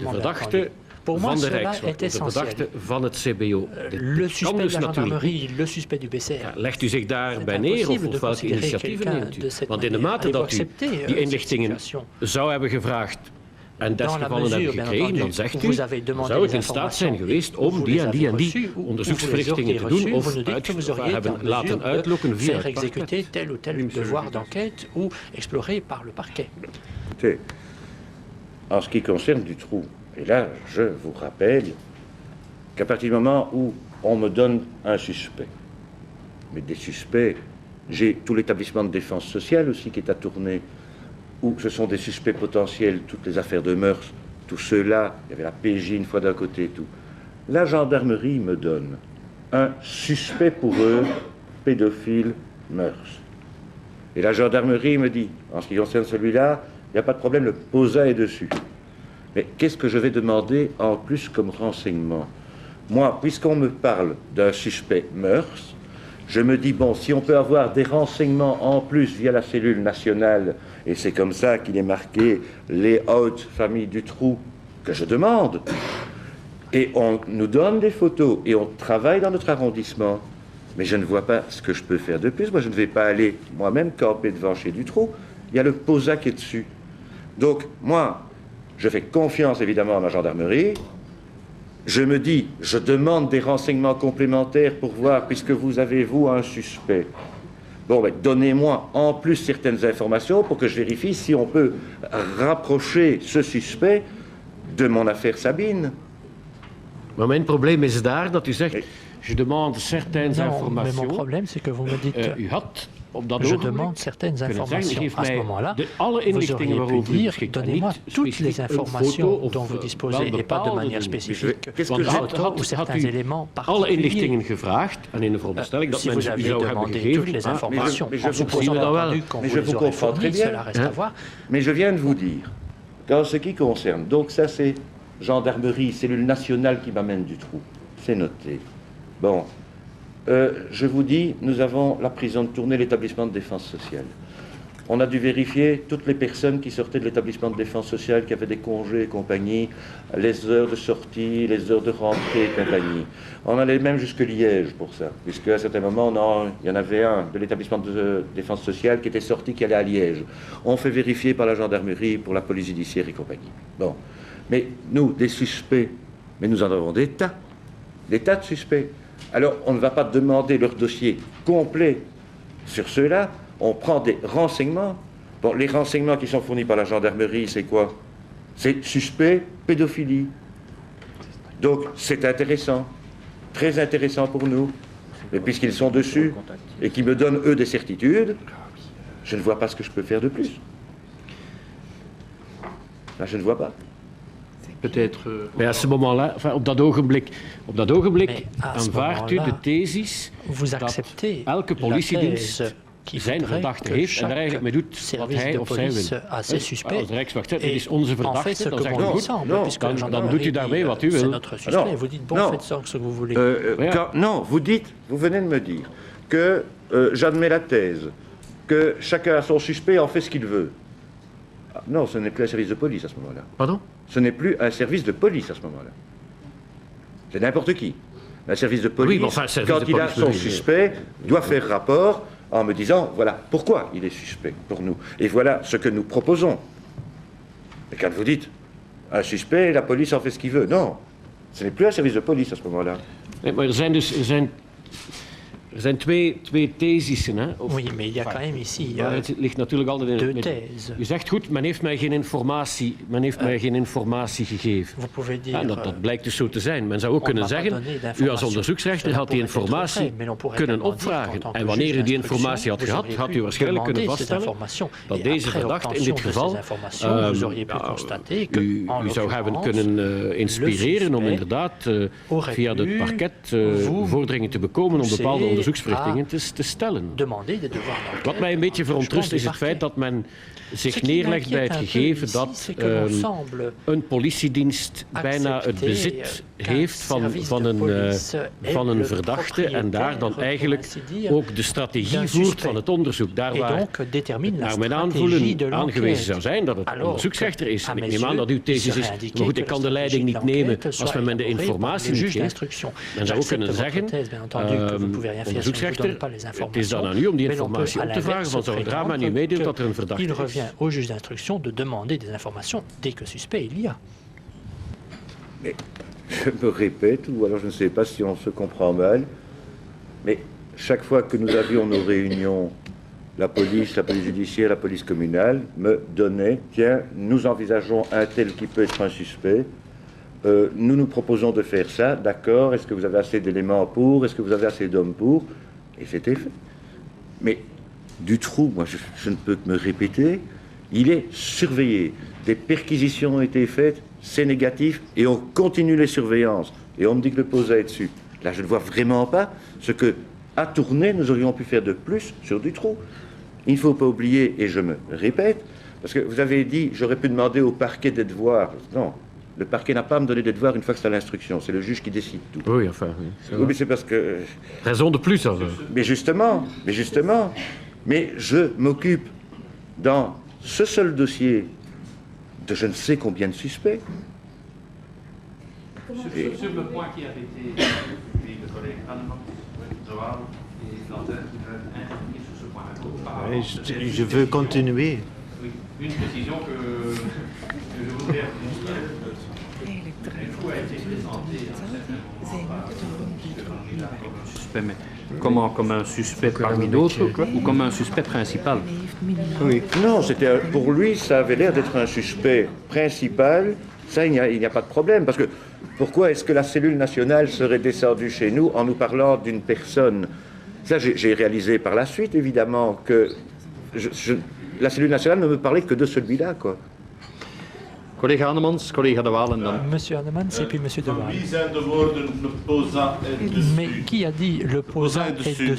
verdachte van de Rijkswacht, de verdachte van het CBO. Le suspect de la gendarmerie, le suspect du BCR. Legt u zich daarbij neer of welke initiatieven neemt u? Want in de mate dat u die inlichtingen zou hebben gevraagd en desgevallen hebben gekregen, dan zegt u, zou het in staat zijn geweest om die en die en die onderzoeksverrichtingen te doen of hebben laten uitlokken via het parquet. Tel ou tel devoir d'enquête ou exploré par le parquet. En ce qui concerne Dutroux, et là, je vous rappelle qu'à partir du moment où on me donne un suspect, mais des suspects, j'ai tout l'établissement de défense sociale aussi qui est à tourner, où ce sont des suspects potentiels, toutes les affaires de mœurs, tout ceux-là, il y avait la PJ une fois d'un côté et tout. La gendarmerie me donne un suspect pour eux, pédophile, mœurs. Et la gendarmerie me dit, en ce qui concerne celui-là, il n'y a pas de problème, le POSA est dessus. Mais qu'est-ce que je vais demander en plus comme renseignement? Moi, puisqu'on me parle d'un suspect mœurs, je me dis, bon, si on peut avoir des renseignements en plus via la cellule nationale, et c'est comme ça qu'il est marqué les hautes familles Dutroux que je demande, et on nous donne des photos, et on travaille dans notre arrondissement, mais je ne vois pas ce que je peux faire de plus. Moi, je ne vais pas aller moi-même camper devant chez Dutroux. Il y a le POSA qui est dessus. Donc, moi, je fais confiance évidemment à ma gendarmerie. Je me dis, je demande des renseignements complémentaires pour voir, puisque vous avez, vous, un suspect. Bon, ben, donnez-moi en plus certaines informations pour que je vérifie si on peut rapprocher ce suspect de mon affaire Sabine. Maar mijn probleem is daar dat u zegt, je demande certaines informations. Mais mon problème, c'est que vous me dites... u had op dat je demande certaines informations. À ce moment-là, vous auriez pu dire, donnez-moi toutes les informations dont vous disposez et pas de manière spécifique. Une photo ou certains éléments alle inlichtingen gevraagd en in de veronderstelling dat men u zou hebben gegeven. Toutes les informations, en supposant qu'on vous aurait fourni, cela reste à voir. Mais je viens de vous dire, dans ce qui concerne, donc ça c'est gendarmerie, cellule nationale qui m'amène Dutroux, c'est noté. Bon. Je vous dis, nous avons la prison de Tournai, l'établissement de défense sociale. On a dû vérifier toutes les personnes qui sortaient de l'établissement de défense sociale, qui avaient des congés et compagnie, les heures de sortie, les heures de rentrée et compagnie. On allait même jusque Liège pour ça, puisque à un certain moment, il y en avait un de l'établissement de défense sociale qui était sorti, qui allait à Liège. On fait vérifier par la gendarmerie, pour la police judiciaire et compagnie. Bon. Mais nous, des suspects, mais nous en avons des tas de suspects. Alors, on ne va pas demander leur dossier complet sur ceux-là. On prend des renseignements. Bon, les renseignements qui sont fournis par la gendarmerie, c'est quoi? C'est suspect, pédophilie. Donc, c'est intéressant. très intéressant pour nous. Mais puisqu'ils sont dessus et qu'ils me donnent, eux, des certitudes, je ne vois pas ce que je peux faire de plus. Là, je ne vois pas. Peut-être... Mais à ce moment-là, enfin, op dat ogenblik aanvaardt u de thesis dat elke politiedienst zijn verdachte heeft en er eigenlijk mee doet wat hij of zij wil. Als Rijkswacht zegt, dit is onze verdachte, dan zegt u goed, dan doet u daarmee wat u wil. Non, vous venez de me dire que j'admets la thèse, que chacun a son suspect et en fait ce qu'il veut. Non, ce n'est plus un service de police à ce moment-là. Pardon? Ce n'est plus un service de police à ce moment-là. C'est n'importe qui. Un service de police, quand il a son suspect, doit faire rapport en me disant, voilà pourquoi il est suspect pour nous. Et voilà ce que nous proposons. Et quand vous dites, un suspect, la police en fait ce qu'il veut. Non, ce n'est plus un service de police à ce moment-là. Maar er zijn twee thesissen. Hè? Oui, maar il y a quand même ici het ligt natuurlijk altijd in deux het thèses. U zegt goed, men heeft mij geen informatie gegeven. Ja, dat blijkt dus zo te zijn. Men zou ook kunnen zeggen, u als onderzoeksrechter had die informatie kunnen opvragen. En wanneer u die informatie had gehad, had u waarschijnlijk kunnen vaststellen dat deze verdachte in dit geval u zou hebben kunnen inspireren om inderdaad via het parket vorderingen te bekomen om bepaalde onderzoeksverrichtingen te stellen. Wat mij een beetje verontrust is het feit dat men zich neerlegt bij het gegeven dat een politiedienst bijna het bezit heeft van een verdachte en daar dan eigenlijk ook de strategie voert van het onderzoek. Daar waar naar mijn aanvoelen aangewezen zou zijn dat het een onderzoeksrechter is. En ik neem aan dat uw thesis is, maar goed, ik kan de leiding niet nemen als men de informatie niet geeft. Men zou ook kunnen zeggen, onderzoeksrechter, het is dan aan u om die informatie op te vragen van zodra men u meedeelt dat er een verdachte is. Au juge d'instruction de demander des informations dès que suspect il y a. Mais je me répète, ou alors je ne sais pas si on se comprend mal, mais chaque fois que nous avions nos réunions, la police judiciaire, la police communale me donnait, tiens, nous envisageons un tel qui peut être un suspect, nous nous proposons de faire ça, d'accord, est-ce que vous avez assez d'éléments pour, est-ce que vous avez assez d'hommes pour, et c'était fait. Mais Dutroux, moi je ne peux que me répéter, il est surveillé. Des perquisitions ont été faites, c'est négatif, et on continue les surveillances. Et on me dit que le POSA est dessus. Là, je ne vois vraiment pas ce que, à tourner, nous aurions pu faire de plus sur Dutroux. Il ne faut pas oublier, et je me répète, parce que vous avez dit, j'aurais pu demander au parquet des devoirs. Non, le parquet n'a pas à me donner des devoirs une fois que c'est à l'instruction. C'est le juge qui décide tout. Oui, enfin, oui. Oui, mais c'est parce que... Raison de plus, alors. Mais justement, mais je m'occupe dans ce seul dossier de je ne sais combien de suspects. Sur le point qui avait été dit, le collègue Hanneman, Joël et Dantin veulent intervenir sur ce point-là. Je veux continuer. Oui, une précision que je voudrais apporter. Le coup a été présenté à un certain moment comme un suspect, mais comment, comme un suspect parmi d'autres ou comme un suspect principal? Oui. Non, c'était pour lui, ça avait l'air d'être un suspect principal. Ça, il n'y a pas de problème. Parce que pourquoi est-ce que la cellule nationale serait descendue chez nous en nous parlant d'une personne? Ça, j'ai réalisé par la suite, évidemment, que la cellule nationale ne me parlait que de celui-là, quoi. Collega Hannemans, collega De Waal en dan... Monsieur Hannemans et puis Monsieur De Waal. Wie zijn de woorden le POSA est dessus? Mais qui a dit le POSA est dessus?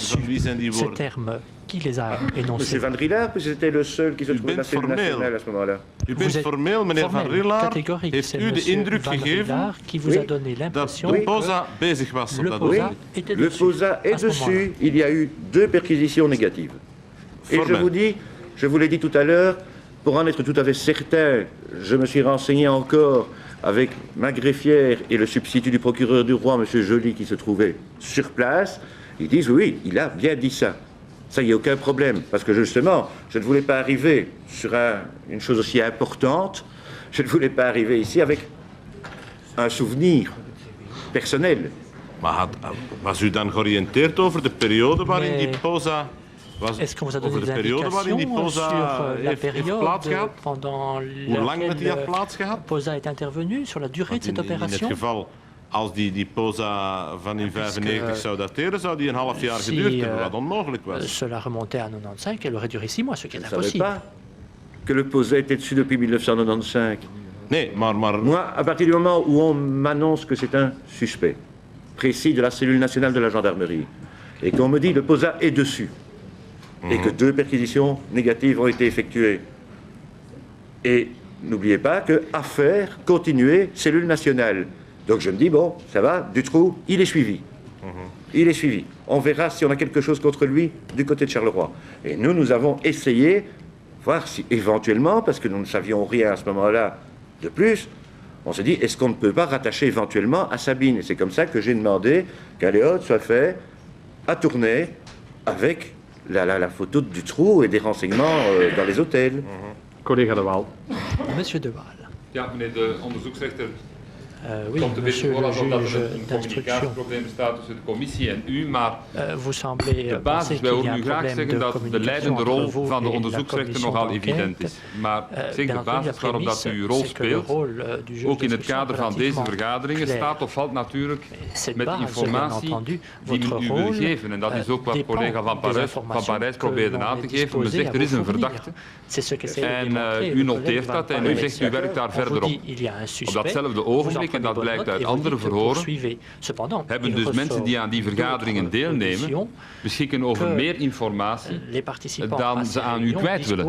Ces termes, qui les a énoncés? Monsieur Van Rielaar, c'était le seul qui se trouvait dans la cellule nationale à ce moment-là. U bent formeel, meneer Van Rielaar, heeft u de indruk gegeven dat de POSA bezig was op dat dossier? Le POSA est dessus. Il y a eu 2 perquisitions négatives. Et je vous l'ai dit tout à l'heure, pour en être tout à fait certain, je me suis renseigné encore avec ma greffière et le substitut du procureur du roi, M. Joly, qui se trouvait sur place. Ils disent oui, il a bien dit ça. Ça, il n'y a aucun problème. Parce que justement, je ne voulais pas arriver sur une chose aussi importante. Je ne voulais pas arriver ici avec un souvenir personnel. Maar was u dan georiënteerd over de periode waarin die POSA... Est-ce qu'on vous a donné des indications sur la période pendant laquelle POSA est intervenu, sur la durée de cette opération? Als die POSA van in 1995 zou dateren, zou die een half jaar geduurd hebben, wat onmogelijk was. Cela remontait à 95, elle aurait duré 6 mois, ce qui est impossible. impossible. Que le POSA était dessus depuis 1995. Nee, maar... Moi, à partir du moment où on m'annonce que c'est un suspect précis de la cellule nationale de la gendarmerie, et qu'on me dit le POSA est dessus, et que 2 perquisitions négatives ont été effectuées, et n'oubliez pas que affaire, continuer, cellule nationale. Donc je me dis, bon, ça va, Dutroux, il est suivi. Il est suivi. On verra si on a quelque chose contre lui du côté de Charleroi. Et nous avons essayé, voir si éventuellement, parce que nous ne savions rien à ce moment-là de plus, on s'est dit, est-ce qu'on ne peut pas rattacher éventuellement à Sabine? Et c'est comme ça que j'ai demandé qu'un léode soit fait à tourner avec la photo de Dutroux et des renseignements dans les hôtels. Collega De Waal. Monsieur De Waal. Ja, meneer de onderzoeksrechter. Oui, monsieur le juge d'instruction. Vous semblez penser qu'il y a un problème de communication entre vous et la commission d'enquête. Maar zeg, de basis waarop dat u uw rol speelt, ook in het kader van deze vergaderingen, staat of valt natuurlijk met de informatie die men u wil geven. En dat is ook wat collega Van Parijs probeerde aan te geven. Men zegt, er is een verdachte. En u noteert dat en u zegt, u werkt daar verder op. Op datzelfde ogenblik, en dat blijkt uit andere verhoren, hebben dus mensen die aan die vergaderingen deelnemen, beschikken over meer informatie dan ze aan u kwijt willen.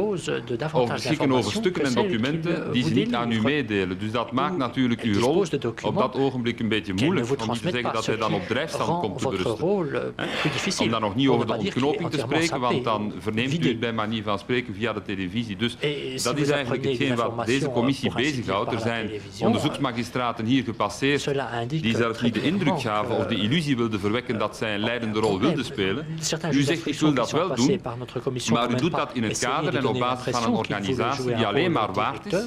Of beschikken over stukken en documenten die ze niet aan u meedelen. Dus dat maakt natuurlijk uw rol op dat ogenblik een beetje moeilijk, om niet te zeggen dat hij dan op drijfstand komt te berusten. Om dan nog niet over de ontknoping te spreken, want dan verneemt u het bij manier van spreken via de televisie. Dus dat is eigenlijk hetgeen wat deze commissie bezighoudt. Er zijn onderzoeksmagistraten hier gepasseerd die zelfs niet de indruk gaven of de illusie wilden verwekken dat zij een leidende rol wilden spelen. U zegt, ik wil dat wel doen, maar u doet dat in het kader en op basis van een organisatie die alleen maar waard is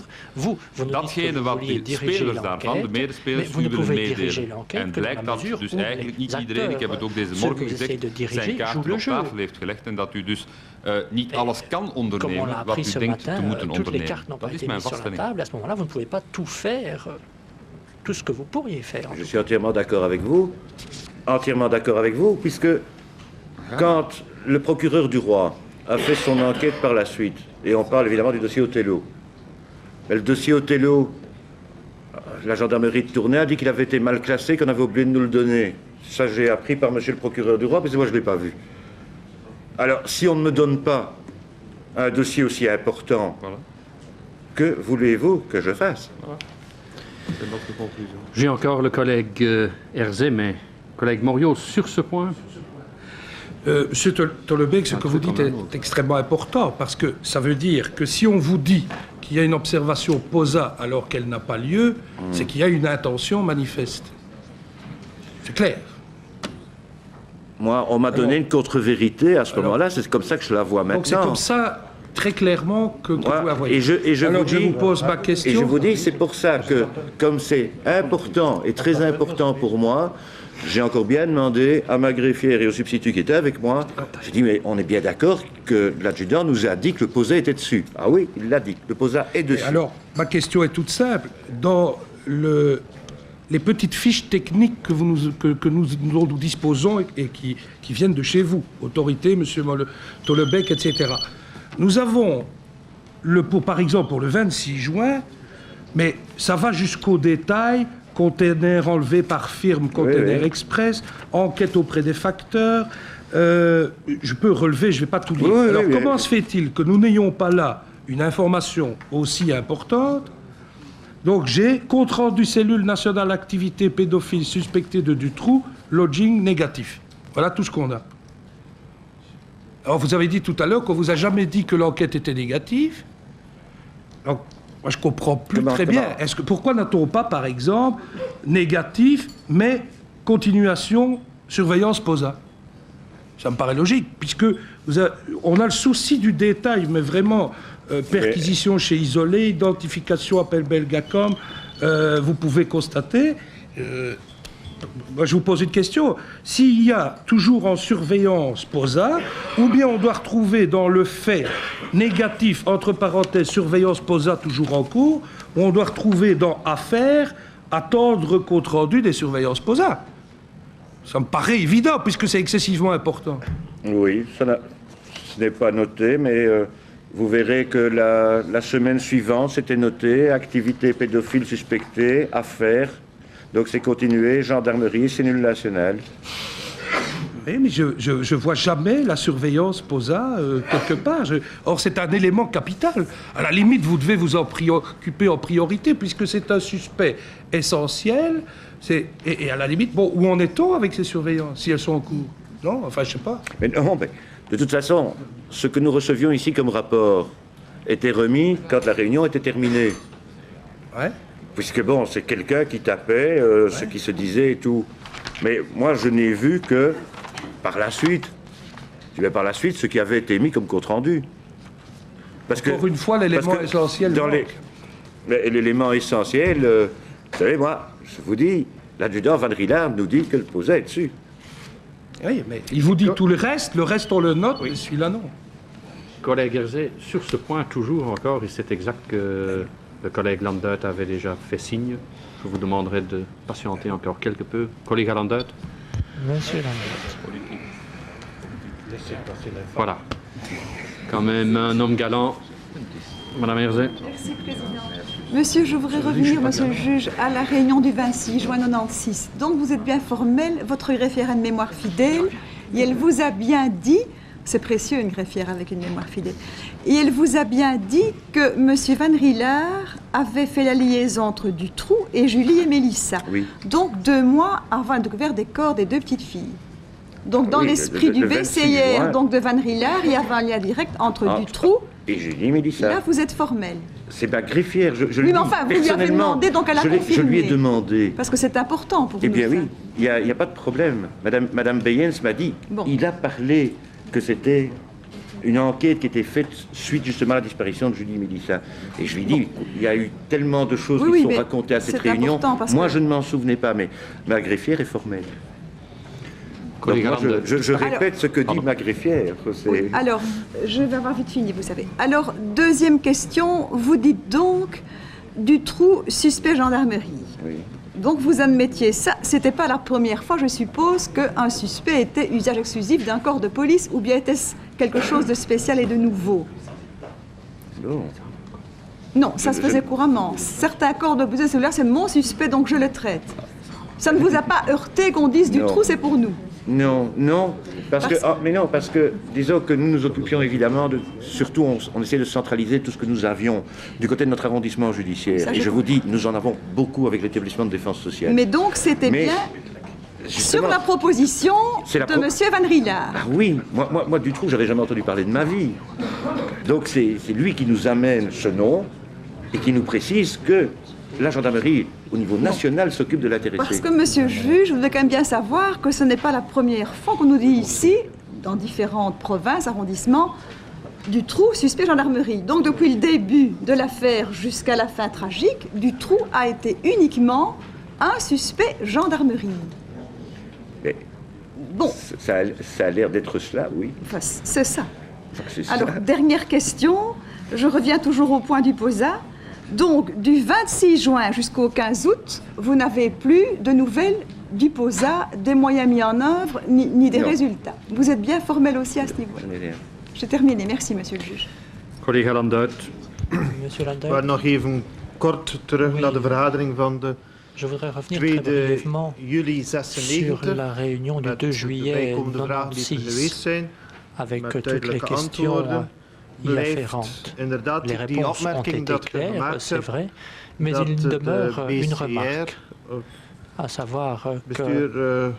datgene wat de spelers daarvan, de medespelers, u willen meedelen. En blijkt dat dus eigenlijk niet iedereen, ik heb het ook deze morgen gezegd, zijn kaarten op tafel heeft gelegd en dat u dus niet alles kan ondernemen wat u denkt te moeten ondernemen. Dat is mijn vaststelling. Tout ce que vous pourriez faire. Je suis entièrement d'accord avec vous, puisque quand le procureur du roi a fait son enquête par la suite, et on parle évidemment du dossier Othello, mais le dossier Othello, la gendarmerie de Tournai a dit qu'il avait été mal classé, qu'on avait oublié de nous le donner. Ça, j'ai appris par monsieur le procureur du roi, parce que moi, je ne l'ai pas vu. Alors, si on ne me donne pas un dossier aussi important, que voulez-vous que je fasse? J'ai encore le collègue Herzé, mais collègue Morio, sur ce point. Monsieur Tollebeek, ce que vous dites est extrêmement important, parce que ça veut dire que si on vous dit qu'il y a une observation POSA alors qu'elle n'a pas lieu, c'est qu'il y a une intention manifeste. C'est clair. Moi, on m'a donné une contre-vérité à ce moment-là, c'est comme ça que je la vois maintenant. Donc c'est comme ça, très clairement, que vous la voyez. Et je vous pose ma question. Et je vous dis, c'est pour ça que, comme c'est important et très important pour moi, j'ai encore bien demandé à ma greffière et au substitut qui était avec moi, j'ai dit, mais on est bien d'accord que l'adjudant nous a dit que le POSA était dessus. Ah oui, il l'a dit, le POSA est dessus. Et alors, ma question est toute simple. Dans les petites fiches techniques que nous disposons et qui viennent de chez vous, autorité, monsieur Tollebeek, etc., nous avons, par exemple, pour le 26 juin, mais ça va jusqu'au détail, container enlevé par firme, container express, enquête auprès des facteurs. Je peux relever, je ne vais pas tout lire. Alors, comment se fait-il que nous n'ayons pas là une information aussi importante? Donc, j'ai compte-rendu cellule nationale activité pédophile suspectée de Dutroux, lodging négatif. Voilà tout ce qu'on a. Alors, vous avez dit tout à l'heure qu'on ne vous a jamais dit que l'enquête était négative. Donc, moi, je ne comprends plus très bien. Pourquoi n'a-t-on pas, par exemple, négatif, mais continuation, surveillance POSA? Ça me paraît logique, puisque on a le souci du détail, mais vraiment, perquisition chez Isolé, identification, appel Belgacom, vous pouvez constater... Moi, je vous pose une question. S'il y a toujours en surveillance POSA, ou bien on doit retrouver dans le fait négatif, entre parenthèses, surveillance POSA toujours en cours, ou on doit retrouver dans affaire attendre compte rendu des surveillances POSA. Ça me paraît évident, puisque c'est excessivement important. Oui, ce n'est pas noté, mais vous verrez que la semaine suivante, c'était noté, activité pédophile suspectée, affaire. Donc c'est continué, gendarmerie, cellule nationale. Oui, mais je vois jamais la surveillance POSA quelque part. Or, c'est un élément capital. À la limite, vous devez vous en préoccuper en priorité, puisque c'est un suspect essentiel. Et à la limite, bon, où en est-on avec ces surveillances, si elles sont en cours? Non, enfin, je sais pas. Mais non, mais de toute façon, ce que nous recevions ici comme rapport était remis quand la réunion était terminée. Ouais. Puisque bon, c'est quelqu'un qui tapait ce qui se disait et tout. Mais moi, je n'ai vu que par la suite. Ce qui avait été mis comme compte-rendu. Parce que, encore une fois, l'élément essentiel. L'élément essentiel, vous savez, moi, je vous dis, l'adjudant Van Rielaert nous dit que le POSA est dessus. Oui, mais il vous dit tout le reste on le note, oui. Mais celui-là non. Collègue Herzé, sur ce point, toujours encore, et c'est exact que le collègue Landert avait déjà fait signe. Je vous demanderai de patienter encore quelque peu. Collègue Landert. Monsieur Landert. Voilà. Quand même un homme galant. Madame Herzé. Merci, Président. Monsieur, je voudrais revenir, Monsieur le juge, à la réunion du 26 juin 96. Donc, vous êtes bien formel, votre greffière a une mémoire fidèle, et elle vous a bien dit, c'est précieux une greffière avec une mémoire fidèle, et elle vous a bien dit que Monsieur Van Rielaert avait fait la liaison entre Dutroux et Julie et Mélissa. Oui. Donc, 2 mois avant la découverte des corps des 2 petites filles. Donc, dans l'esprit du VCR donc de Van Rielaert, il y avait un lien direct entre Dutroux et Julie Mélissa. Là, vous êtes formel. C'est ma greffière, je oui, mais enfin, vous lui avez demandé, donc elle a confirmé. Je lui ai demandé. Parce que c'est important pour vous. Eh bien oui, il n'y a pas de problème. Madame Beyens m'a dit, il a parlé que c'était une enquête qui était faite suite justement à la disparition de Julie et Mélissa. Et je lui ai dit, il y a eu tellement de choses qui sont racontées à cette réunion. Moi, je ne m'en souvenais pas, mais ma greffière est formelle. Donc moi, je répète ce que dit ma greffière. Oui, alors, je vais avoir vite fini, vous savez. Alors, deuxième question, vous dites donc Dutroux, suspect gendarmerie. Oui. Donc, vous admettiez ça. C'était pas la première fois, je suppose, qu'un suspect était usage exclusif d'un corps de police, ou bien était-ce quelque chose de spécial et de nouveau? Non. Non, ça se faisait couramment. Certains corps de police cellulaire, c'est mon suspect, donc je le traite. Ça ne vous a pas heurté qu'on dise Dutroux, c'est pour nous? Non, parce que, disons que nous nous occupions évidemment surtout on essaie de centraliser tout ce que nous avions du côté de notre arrondissement judiciaire. Ça, et je vous dis, nous en avons beaucoup avec l'établissement de défense sociale. Mais donc c'était bien sur la proposition de Monsieur Van Rielaert. Ah oui, moi Dutroux, j'avais jamais entendu parler de ma vie. Donc c'est lui qui nous amène ce nom et qui nous précise que la gendarmerie, au niveau national, s'occupe de l'intéressé. Parce que, monsieur le juge, vous devez quand même bien savoir que ce n'est pas la première fois qu'on nous dit ici, dans différentes provinces, arrondissements, Dutroux, suspect gendarmerie. Donc, depuis le début de l'affaire jusqu'à la fin tragique, Dutroux a été uniquement un suspect gendarmerie. Mais bon. Ça a l'air d'être cela, oui. Enfin, c'est ça. Alors, dernière question. Je reviens toujours au point du POSA. Donc, du 26 juin jusqu'au 15 août, vous n'avez plus de nouvelles du POSA, des moyens mis en œuvre, ni des résultats. Vous êtes bien formel aussi à ce niveau-là. J'ai terminé. Merci, monsieur le juge. Collega Landert. Monsieur Landert. Maar nog even kort terug naar de vergadering van de Je voudrais revenir très brièvement sur la réunion du 2 juillet 1996 avec toutes les questions y afférentes. Les réponses ont été claires, c'est vrai, mais il demeure une remarque, à savoir que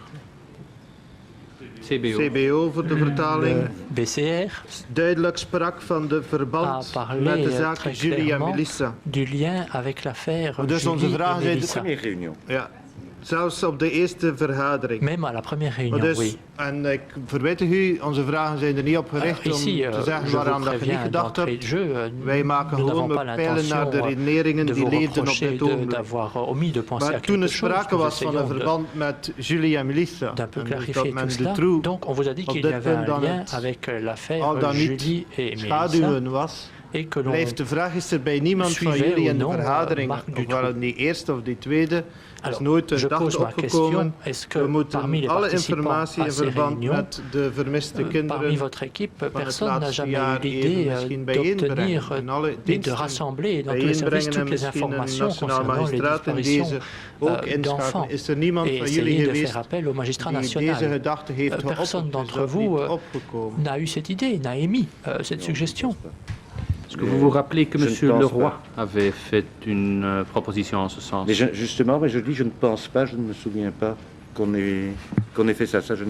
CBO voor de vertaling BCR duidelijk sprak van de verband met de zaak Julie en Mélissa. Du lien avec l'affaire dus Julie onze vragen et zijn Mélissa. Ja. Zelfs op de eerste vergadering. Même à la première réunion, dus, oui. En ik verwittig u, onze vragen zijn er niet op gericht ici, om te zeggen waaraan dat je niet gedacht hebt. Wij maken gewoon, we peilen naar de redeneringen die leefden op dit ogenblik. Maar toen er sprake was van een verband met Julie en Mélissa, en dat men Dutroux donc on vous a dit qu'il y avait un lien avec l'affaire Julie et Mélissa. Schaduwen was, et que l'on blijft de vraag, is er bij niemand van jullie in de vergadering, ofwel in die eerste of die tweede, is nooit de gedachte opgekomen, we moeten alle informatie in verband met de vermiste kinderen van het laatste jaar even misschien bijeenbrengen. En alle diensten bijeenbrengen en misschien een nationaal magistraat in deze ook inschakelen. Is er niemand van jullie geweest die deze gedachte heeft geopperd? Personne d'entre vous n'a eu cette idée, n'a émis cette suggestion. Est-ce que vous vous rappelez que M. Leroy avait fait une proposition en ce sens? Mais justement, je dis, je ne pense pas, je ne me souviens pas qu'on ait fait ça. Je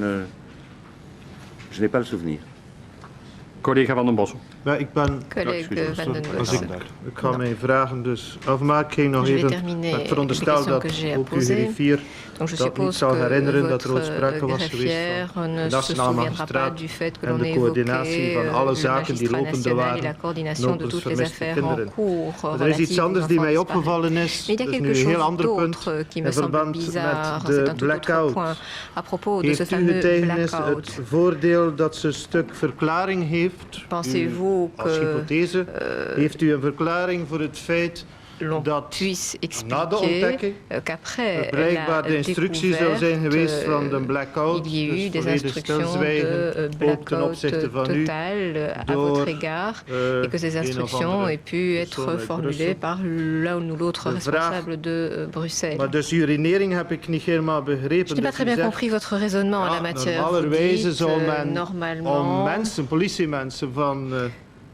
n'ai pas le souvenir. Collega Van den Bossel. Ik ga mijn vragen dus afmaken. Ik ging nog even, ik veronderstel dat ook uw griffier dat niet zal herinneren dat er ooit sprake was geweest van de nationale magistraat en de coördinatie van alle zaken die lopende waren nopens vermiste kinderen. Er is iets anders die mij opgevallen is, dat is nu een heel ander punt, in verband met de blackout. Heeft u getuigenis het voordeel dat ze een stuk verklaring heeft? Als hypothese, heeft u een verklaring voor het feit dat na de ontdekking er blijkbaar de instructie zou zijn geweest van de blackout, dus volledig stilzwijgen, ook ten opzichte van u, door et que ces instructions aient pu être formulées par l'un ou l'autre responsable de Bruxelles. Maar dus uw redenering heb ik niet helemaal begrepen. Je n'ai pas très bien compris votre raisonnement en la matière. Normalerwijze zou men om mensen, politiemensen van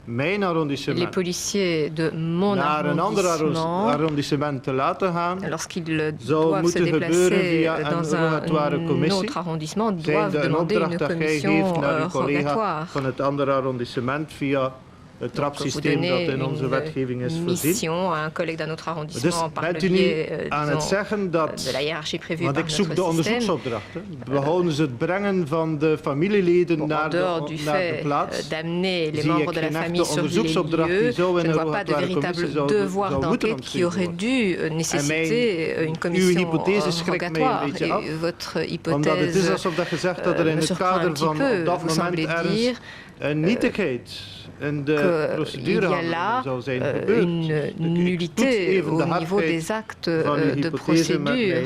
mijn arrondissement les policiers de mon naar een ander arrondissement te laten gaan, zou moeten gebeuren via een rogatoire commissie. Zijnde een opdracht dat jij geeft naar uw collega van het andere arrondissement via het trapsysteem dat in onze wetgeving is voorzien. Dus bent u nu aan het zeggen dat, want ik zoek de onderzoeksopdracht, behouden ze het brengen van de familieleden naar de plaats, zie ik geen echte onderzoeksopdracht die zo in een rogatoire commissie zou moeten omschreven worden. En uw hypothese schrikt mij een beetje af, omdat het is alsof dat gezegd dat er in het kader van op dat moment ergens een nietigheid en de procedure zou zijn gebeurd. Une nullité au niveau des actes de procédure.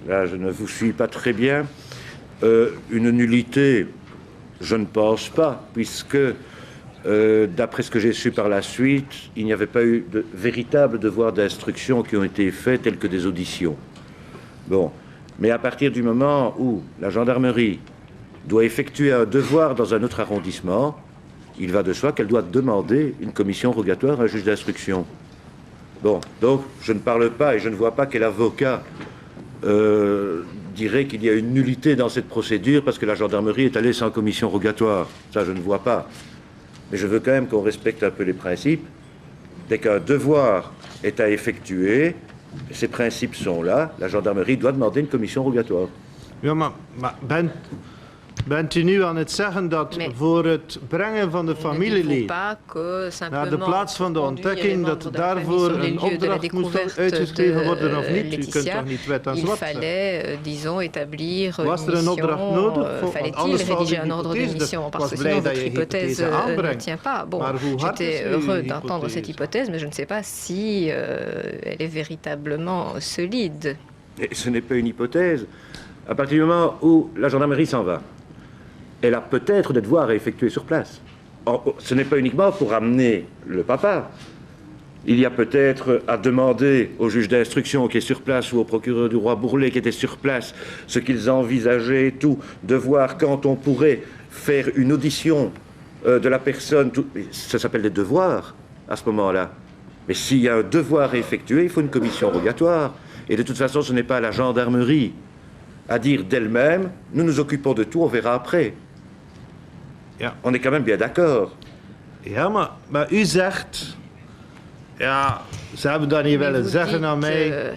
Là, je ne vous suis pas très bien. Une nullité, je ne pense pas, puisque d'après ce que j'ai su par la suite, il n'y avait pas eu de véritables devoirs d'instruction qui ont été faits, tels que des auditions. Bon, mais à partir du moment où la gendarmerie doit effectuer un devoir dans un autre arrondissement, il va de soi qu'elle doit demander une commission rogatoire à un juge d'instruction. Bon, donc je ne parle pas et je ne vois pas quel avocat dirait qu'il y a une nullité dans cette procédure parce que la gendarmerie est allée sans commission rogatoire. Ça, je ne vois pas. Mais je veux quand même qu'on respecte un peu les principes. Dès qu'un devoir est à effectuer, ces principes sont là, la gendarmerie doit demander une commission rogatoire. Ja, maar bent u nu aan het zeggen dat voor het brengen van de familieleden naar de plaats van de ontdekking, dat daarvoor een opdracht moest uitgeschreven worden of niet? U kunt toch niet wet en zwart zeggen? Was er een opdracht nodig? Want anders valt de hypothese. Ik was blij dat je hypothese aanbrengt. Maar hoe hard is uw hypothese? Mais je ne sais pas si elle est véritablement solide. Et ce n'est pas une hypothèse. À partir du moment où la gendarmerie s'en va, elle a peut-être des devoirs à effectuer sur place. Or, ce n'est pas uniquement pour amener le papa. Il y a peut-être à demander au juge d'instruction qui est sur place ou au procureur du roi Bourlet qui était sur place ce qu'ils envisageaient et tout, de voir quand on pourrait faire une audition de la personne. Ça s'appelle des devoirs à ce moment-là. Mais s'il y a un devoir à effectuer, il faut une commission rogatoire. Et de toute façon, ce n'est pas à la gendarmerie à dire d'elle-même, nous nous occupons de tout, on verra après. Ja. On est quand même bien d'accord. Ja, maar u zegt, ja, ze hebben dat niet willen zeggen aan mij.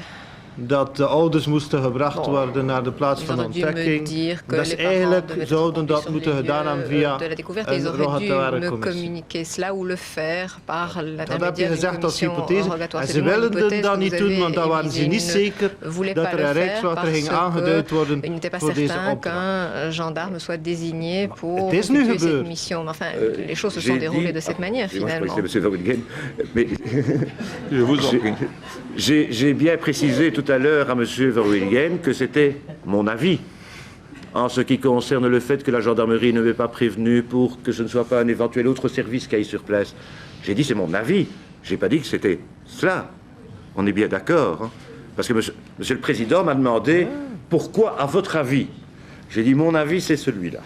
dat de ouders moesten gebracht worden naar de plaats van ontdekking. Dus eigenlijk zouden dat moeten gedaan hebben via een rogatoire commissie. Dat heb je gezegd als hypothese. En ze wilden dat niet doen, want dan waren ze niet zeker dat er een rijkswachter ging aangeduid worden voor deze opdracht. Het is nu gebeurd. Les choses se sont déroulées de cette manière finalement. J'ai bien précisé tout à l'heure à M. Verwilgen que c'était mon avis en ce qui concerne le fait que la gendarmerie ne m'ait pas prévenu pour que ce ne soit pas un éventuel autre service qui aille sur place. J'ai dit c'est mon avis. Je n'ai pas dit que c'était cela. On est bien d'accord. Hein? Parce que monsieur le Président m'a demandé pourquoi, à votre avis. J'ai dit mon avis c'est celui-là.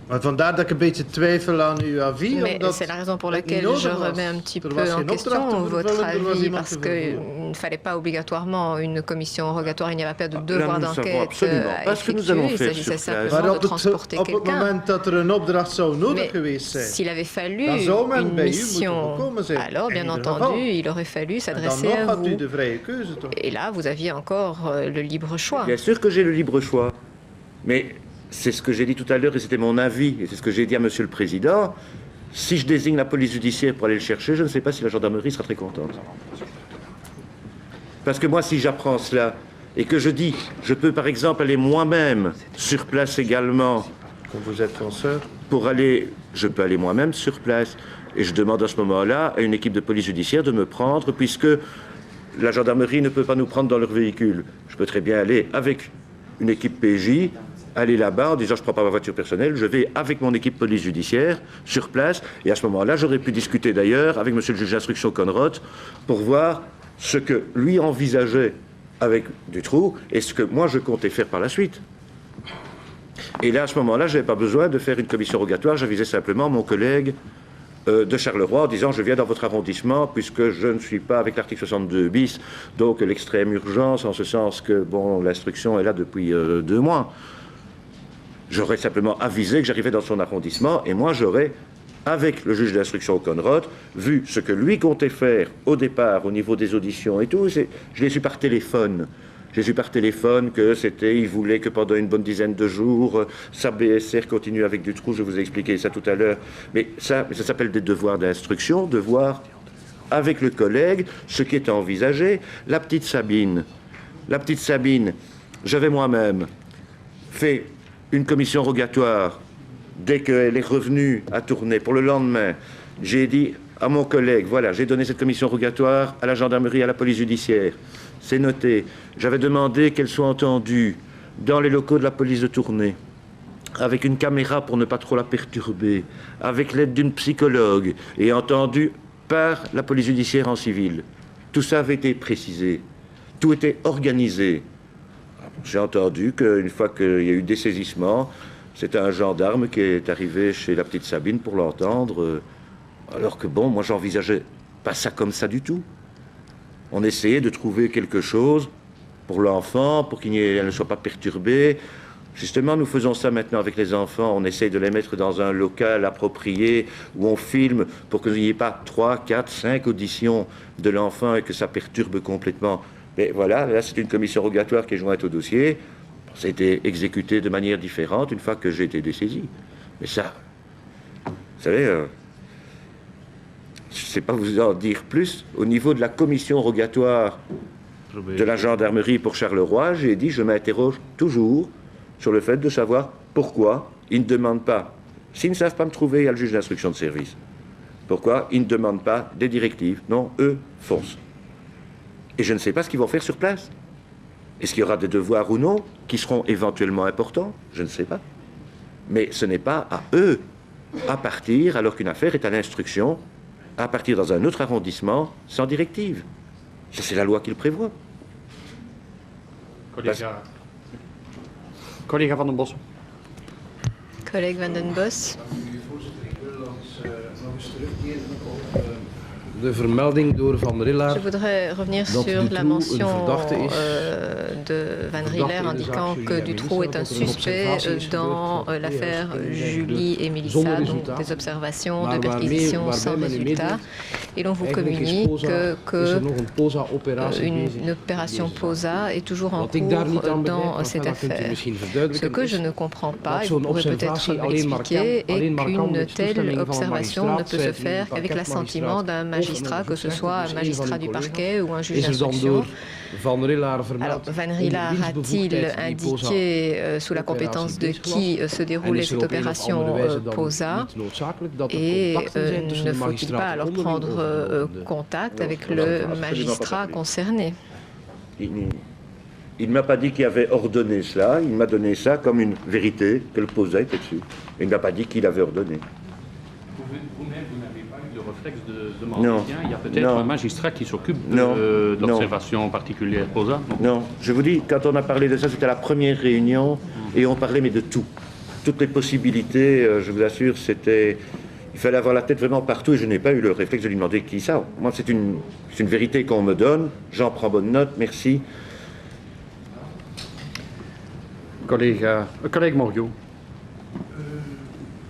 Vandaar dat ik een beetje twijfel aan uw avis. Mais c'est la raison pour laquelle je remets un petit peu en question votre avis, parce qu'il ne fallait pas obligatoirement une commission rogatoire, il n'y avait pas de devoir d'enquête à effectuer, il s'agissait simplement de transporter quelqu'un. Mais s'il avait fallu une mission, alors bien entendu, il aurait fallu s'adresser à vous. Et là, vous aviez encore le libre choix. Bien sûr que j'ai le libre choix, mais... C'est ce que j'ai dit tout à l'heure et c'était mon avis. Et c'est ce que j'ai dit à Monsieur le Président. Si je désigne la police judiciaire pour aller le chercher, je ne sais pas si la gendarmerie sera très contente. Parce que moi, si j'apprends cela et que je dis, je peux par exemple aller moi-même sur place également. Quand vous êtes penseur. Pour aller, je peux aller moi-même sur place. Et je demande à ce moment-là à une équipe de police judiciaire de me prendre puisque la gendarmerie ne peut pas nous prendre dans leur véhicule. Je peux très bien aller avec une équipe PJ, aller là-bas en disant je ne prends pas ma voiture personnelle, je vais avec mon équipe police judiciaire sur place et à ce moment-là j'aurais pu discuter d'ailleurs avec monsieur le juge d'instruction Conrod pour voir ce que lui envisageait avec Dutroux et ce que moi je comptais faire par la suite. Et là à ce moment-là je n'avais pas besoin de faire une commission rogatoire, j'avisais simplement mon collègue de Charleroi en disant je viens dans votre arrondissement puisque je ne suis pas avec l'article 62 bis, donc l'extrême urgence en ce sens que bon l'instruction est là depuis 2 mois. J'aurais simplement avisé que j'arrivais dans son arrondissement et moi j'aurais, avec le juge d'instruction Conrod, vu ce que lui comptait faire au départ au niveau des auditions et tout, je l'ai su par téléphone. J'ai su par téléphone que il voulait que pendant une bonne dizaine de jours, sa BSR continue avec Dutroux, je vous ai expliqué ça tout à l'heure. Mais ça s'appelle des devoirs d'instruction, de voir avec le collègue ce qui est envisagé. La petite Sabine, j'avais moi-même fait une commission rogatoire, dès qu'elle est revenue à Tournai pour le lendemain, j'ai dit à mon collègue, voilà, j'ai donné cette commission rogatoire à la gendarmerie, à la police judiciaire. C'est noté. J'avais demandé qu'elle soit entendue dans les locaux de la police de Tournai, avec une caméra pour ne pas trop la perturber, avec l'aide d'une psychologue, et entendue par la police judiciaire en civil. Tout ça avait été précisé. Tout était organisé. J'ai entendu qu'une fois qu'il y a eu dessaisissement, c'était un gendarme qui est arrivé chez la petite Sabine pour l'entendre. Alors que bon, moi j'envisageais pas ça comme ça du tout. On essayait de trouver quelque chose pour l'enfant, pour qu'elle ne soit pas perturbée. Justement, nous faisons ça maintenant avec les enfants. On essaye de les mettre dans un local approprié où on filme pour qu'il n'y ait pas 3, 4, 5 auditions de l'enfant et que ça perturbe complètement. Mais voilà, là c'est une commission rogatoire qui est jointe au dossier. Ça a été exécuté de manière différente une fois que j'ai été dessaisi. Mais ça, vous savez, je ne sais pas vous en dire plus. Au niveau de la commission rogatoire de la gendarmerie pour Charleroi, j'ai dit je m'interroge toujours sur le fait de savoir pourquoi ils ne demandent pas. S'ils ne savent pas me trouver, il y a le juge d'instruction de service. Pourquoi ils ne demandent pas des directives? Non, eux foncent. Et je ne sais pas ce qu'ils vont faire sur place. Est-ce qu'il y aura des devoirs ou non qui seront éventuellement importants? Je ne sais pas. Mais ce n'est pas à eux à partir, alors qu'une affaire est à l'instruction, à partir dans un autre arrondissement sans directive. Ça, c'est la loi qui le prévoit. Collega Van den Bos. Collègue Van den Bos. Je voudrais revenir sur la mention de Van Rieler indiquant que Dutroux est un suspect dans l'affaire Julie et Melissa, donc des observations de perquisition sans résultat. Et l'on vous communique qu'une opération POSA est toujours en cours dans cette affaire. Ce que je ne comprends pas, et vous pourrez peut-être me l'expliquer, est qu'une telle observation ne peut se faire qu'avec l'assentiment d'un magistrat, que ce soit un magistrat du parquet ou un juge d'instruction. Alors, Van Rieler a-t-il indiqué sous la compétence de qui se déroulait cette opération POSA, et ne faut-il pas alors prendre contact avec le magistrat concerné? Il ne m'a pas dit qu'il avait ordonné cela, il m'a donné ça comme une vérité, que le POSA était dessus. Il ne m'a pas dit qu'il avait ordonné. Vous-même, vous n'avez pas eu le réflexe de demander bien. Il y a peut-être un magistrat qui s'occupe d'observations particulières POSA. Non, je vous dis, quand on a parlé de ça, c'était la première réunion, et on parlait mais de tout. Toutes les possibilités, je vous assure, c'était... Il fallait avoir la tête vraiment partout, et je n'ai pas eu le réflexe de lui demander qui ça. Moi, c'est une vérité qu'on me donne, j'en prends bonne note, merci. Collègue Morio.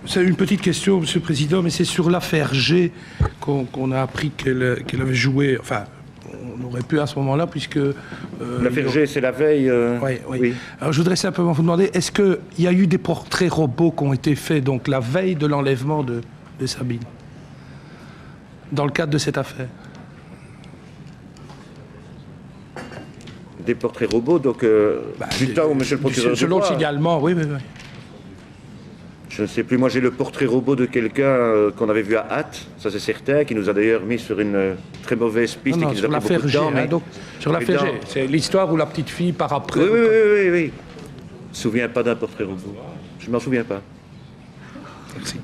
C'est une petite question, Monsieur le Président, mais c'est sur l'affaire G qu'on a appris qu'elle avait joué. Enfin, on aurait pu à ce moment-là, puisque... l'affaire G, c'est la veille... Oui. Alors, je voudrais simplement vous demander, est-ce qu'il y a eu des portraits robots qui ont été faits donc la veille de l'enlèvement de Sabine, dans le cadre de cette affaire? Des portraits robots, donc du temps où Monsieur le procureur selon le signalement, oui. Je ne sais plus, moi j'ai le portrait robot de quelqu'un qu'on avait vu à Hatt, ça c'est certain, qui nous a d'ailleurs mis sur une très mauvaise piste. Non, et qui sur nous a pris beaucoup de temps, donc, sur l'affaire G, c'est l'histoire où la petite fille part après. Oui. Je ne me souviens pas d'un portrait robot. Je ne m'en souviens pas. Merci.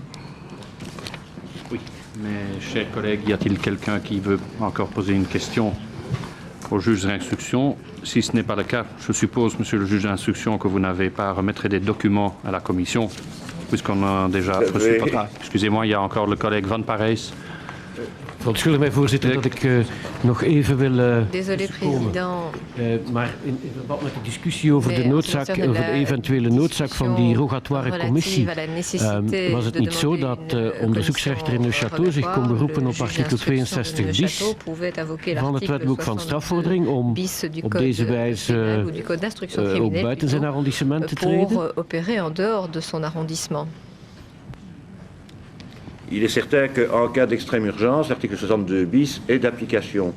Oui, mes chers collègues, y a-t-il quelqu'un qui veut encore poser une question au juge d'instruction? Si ce n'est pas le cas, je suppose, monsieur le juge d'instruction, que vous n'avez pas à remettre des documents à la commission, puisqu'on a déjà reçu... Excusez-moi, il y a encore le collègue Van Parijs. Verontschuldig mij, voorzitter, dat ik nog even wil Désolé, président. Maar in verband met de discussie over de noodzaak, over de eventuele noodzaak van die rogatoire commissie, was het niet zo dat de onderzoeksrechter in Neuchâtel zich kon beroepen op artikel 62 bis van het wetboek van strafvordering om op deze wijze ook buiten zijn arrondissement te treden? Il est certain qu'en cas d'extrême urgence, l'article 62 bis est d'application.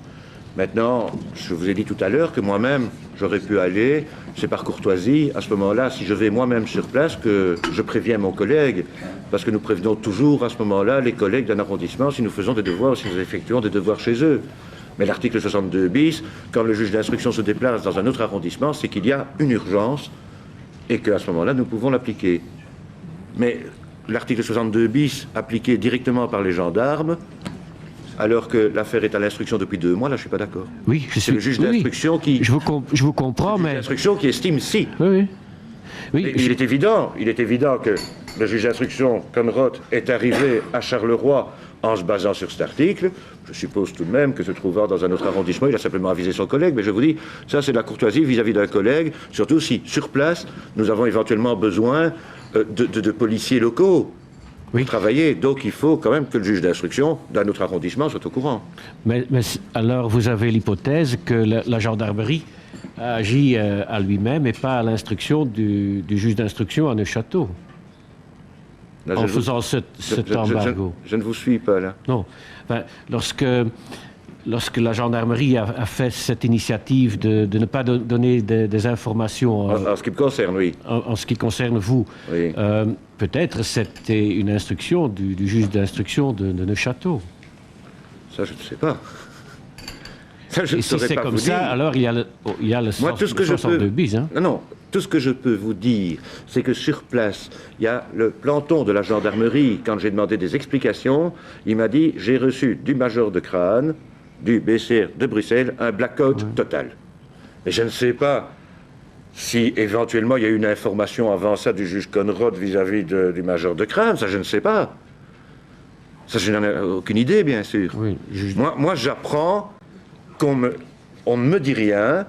Maintenant, je vous ai dit tout à l'heure que moi-même, j'aurais pu aller, c'est par courtoisie, à ce moment-là, si je vais moi-même sur place, que je préviens mon collègue, parce que nous prévenons toujours à ce moment-là les collègues d'un arrondissement si nous faisons des devoirs, si nous effectuons des devoirs chez eux. Mais l'article 62 bis, quand le juge d'instruction se déplace dans un autre arrondissement, c'est qu'il y a une urgence et qu'à ce moment-là, nous pouvons l'appliquer. Mais l'article 62 bis appliqué directement par les gendarmes, alors que l'affaire est à l'instruction depuis 2 mois, là je suis pas d'accord. Oui, c'est le juge d'instruction qui... Je vous comprends, mais... L'instruction qui estime si. Oui. Il est évident que le juge d'instruction, Conrod, est arrivé à Charleroi en se basant sur cet article. Je suppose tout de même que se trouvant dans un autre arrondissement, il a simplement avisé son collègue, mais je vous dis, ça c'est de la courtoisie vis-à-vis d'un collègue, surtout si, sur place, nous avons éventuellement besoin de policiers locaux pour travailler. Donc il faut quand même que le juge d'instruction d'un autre arrondissement soit au courant. Mais alors vous avez l'hypothèse que la gendarmerie a agi à lui-même et pas à l'instruction du juge d'instruction à Neuchâtel, en faisant cet embargo. Je ne vous suis pas là. Non. Enfin, lorsque la gendarmerie a fait cette initiative de ne pas donner des informations... En ce qui me concerne, oui. En ce qui concerne vous, oui. Peut-être c'était une instruction du juge d'instruction de Neuchâtel. Ça, je ne sais pas. Ça, je ne saurais pas vous dire. Si c'est comme ça, alors il y a le 62 bis. Hein. Non, tout ce que je peux vous dire, c'est que sur place, il y a le planton de la gendarmerie. Quand j'ai demandé des explications, il m'a dit « J'ai reçu du major de Crane, du BCR de Bruxelles, un blackout total. » Mais je ne sais pas si éventuellement il y a eu une information avant ça du juge Conrod vis-à-vis du major de Crane, ça je ne sais pas. Ça, je n'en ai aucune idée, bien sûr. Oui, moi j'apprends on ne me dit rien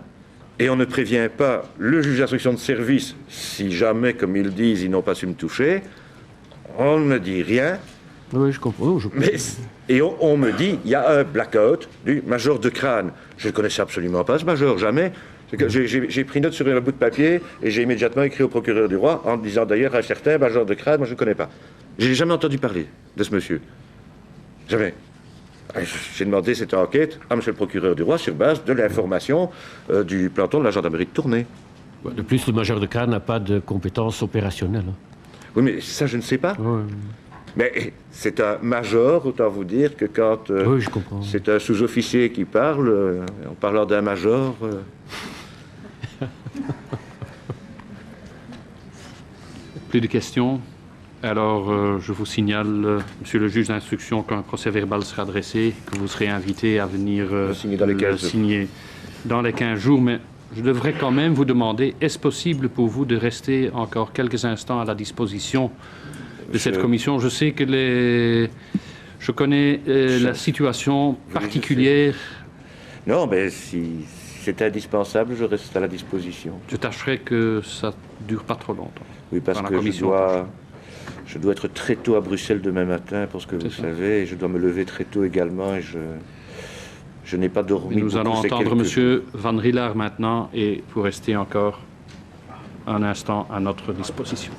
et on ne prévient pas le juge d'instruction de service si jamais, comme ils disent, ils n'ont pas su me toucher. On ne me dit rien. Oui, je comprends. Et on me dit, il y a un blackout du major de Crâne. Je ne connaissais absolument pas ce major, jamais. J'ai pris note sur un bout de papier et j'ai immédiatement écrit au procureur du roi en disant d'ailleurs un certain major de Crâne, moi je ne connais pas. Je n'ai jamais entendu parler de ce monsieur. Jamais. J'ai demandé cette enquête à monsieur le procureur du roi sur base de l'information du peloton de la gendarmerie de Tournai. De plus, le major de Crâne n'a pas de compétences opérationnelles. Oui, mais ça, je ne sais pas. Oui. Mais c'est un major, autant vous dire que quand oui, je comprends. C'est un sous-officier qui parle, en parlant d'un major... Plus de questions? Alors, je vous signale, monsieur le juge d'instruction, qu'un procès-verbal sera dressé, que vous serez invité à venir signer dans les 15 jours. Mais je devrais quand même vous demander, est-ce possible pour vous de rester encore quelques instants à la disposition de cette commission? Je sais que je connais la situation particulière. Non, mais si c'est indispensable, je reste à la disposition. Je tâcherai que ça ne dure pas trop longtemps. Oui, parce que je dois être très tôt à Bruxelles demain matin, pour ce que vous savez, et je dois me lever très tôt également, et je n'ai pas dormi. Nous allons entendre M. Van Rielaar maintenant, et vous restez encore un instant à notre disposition.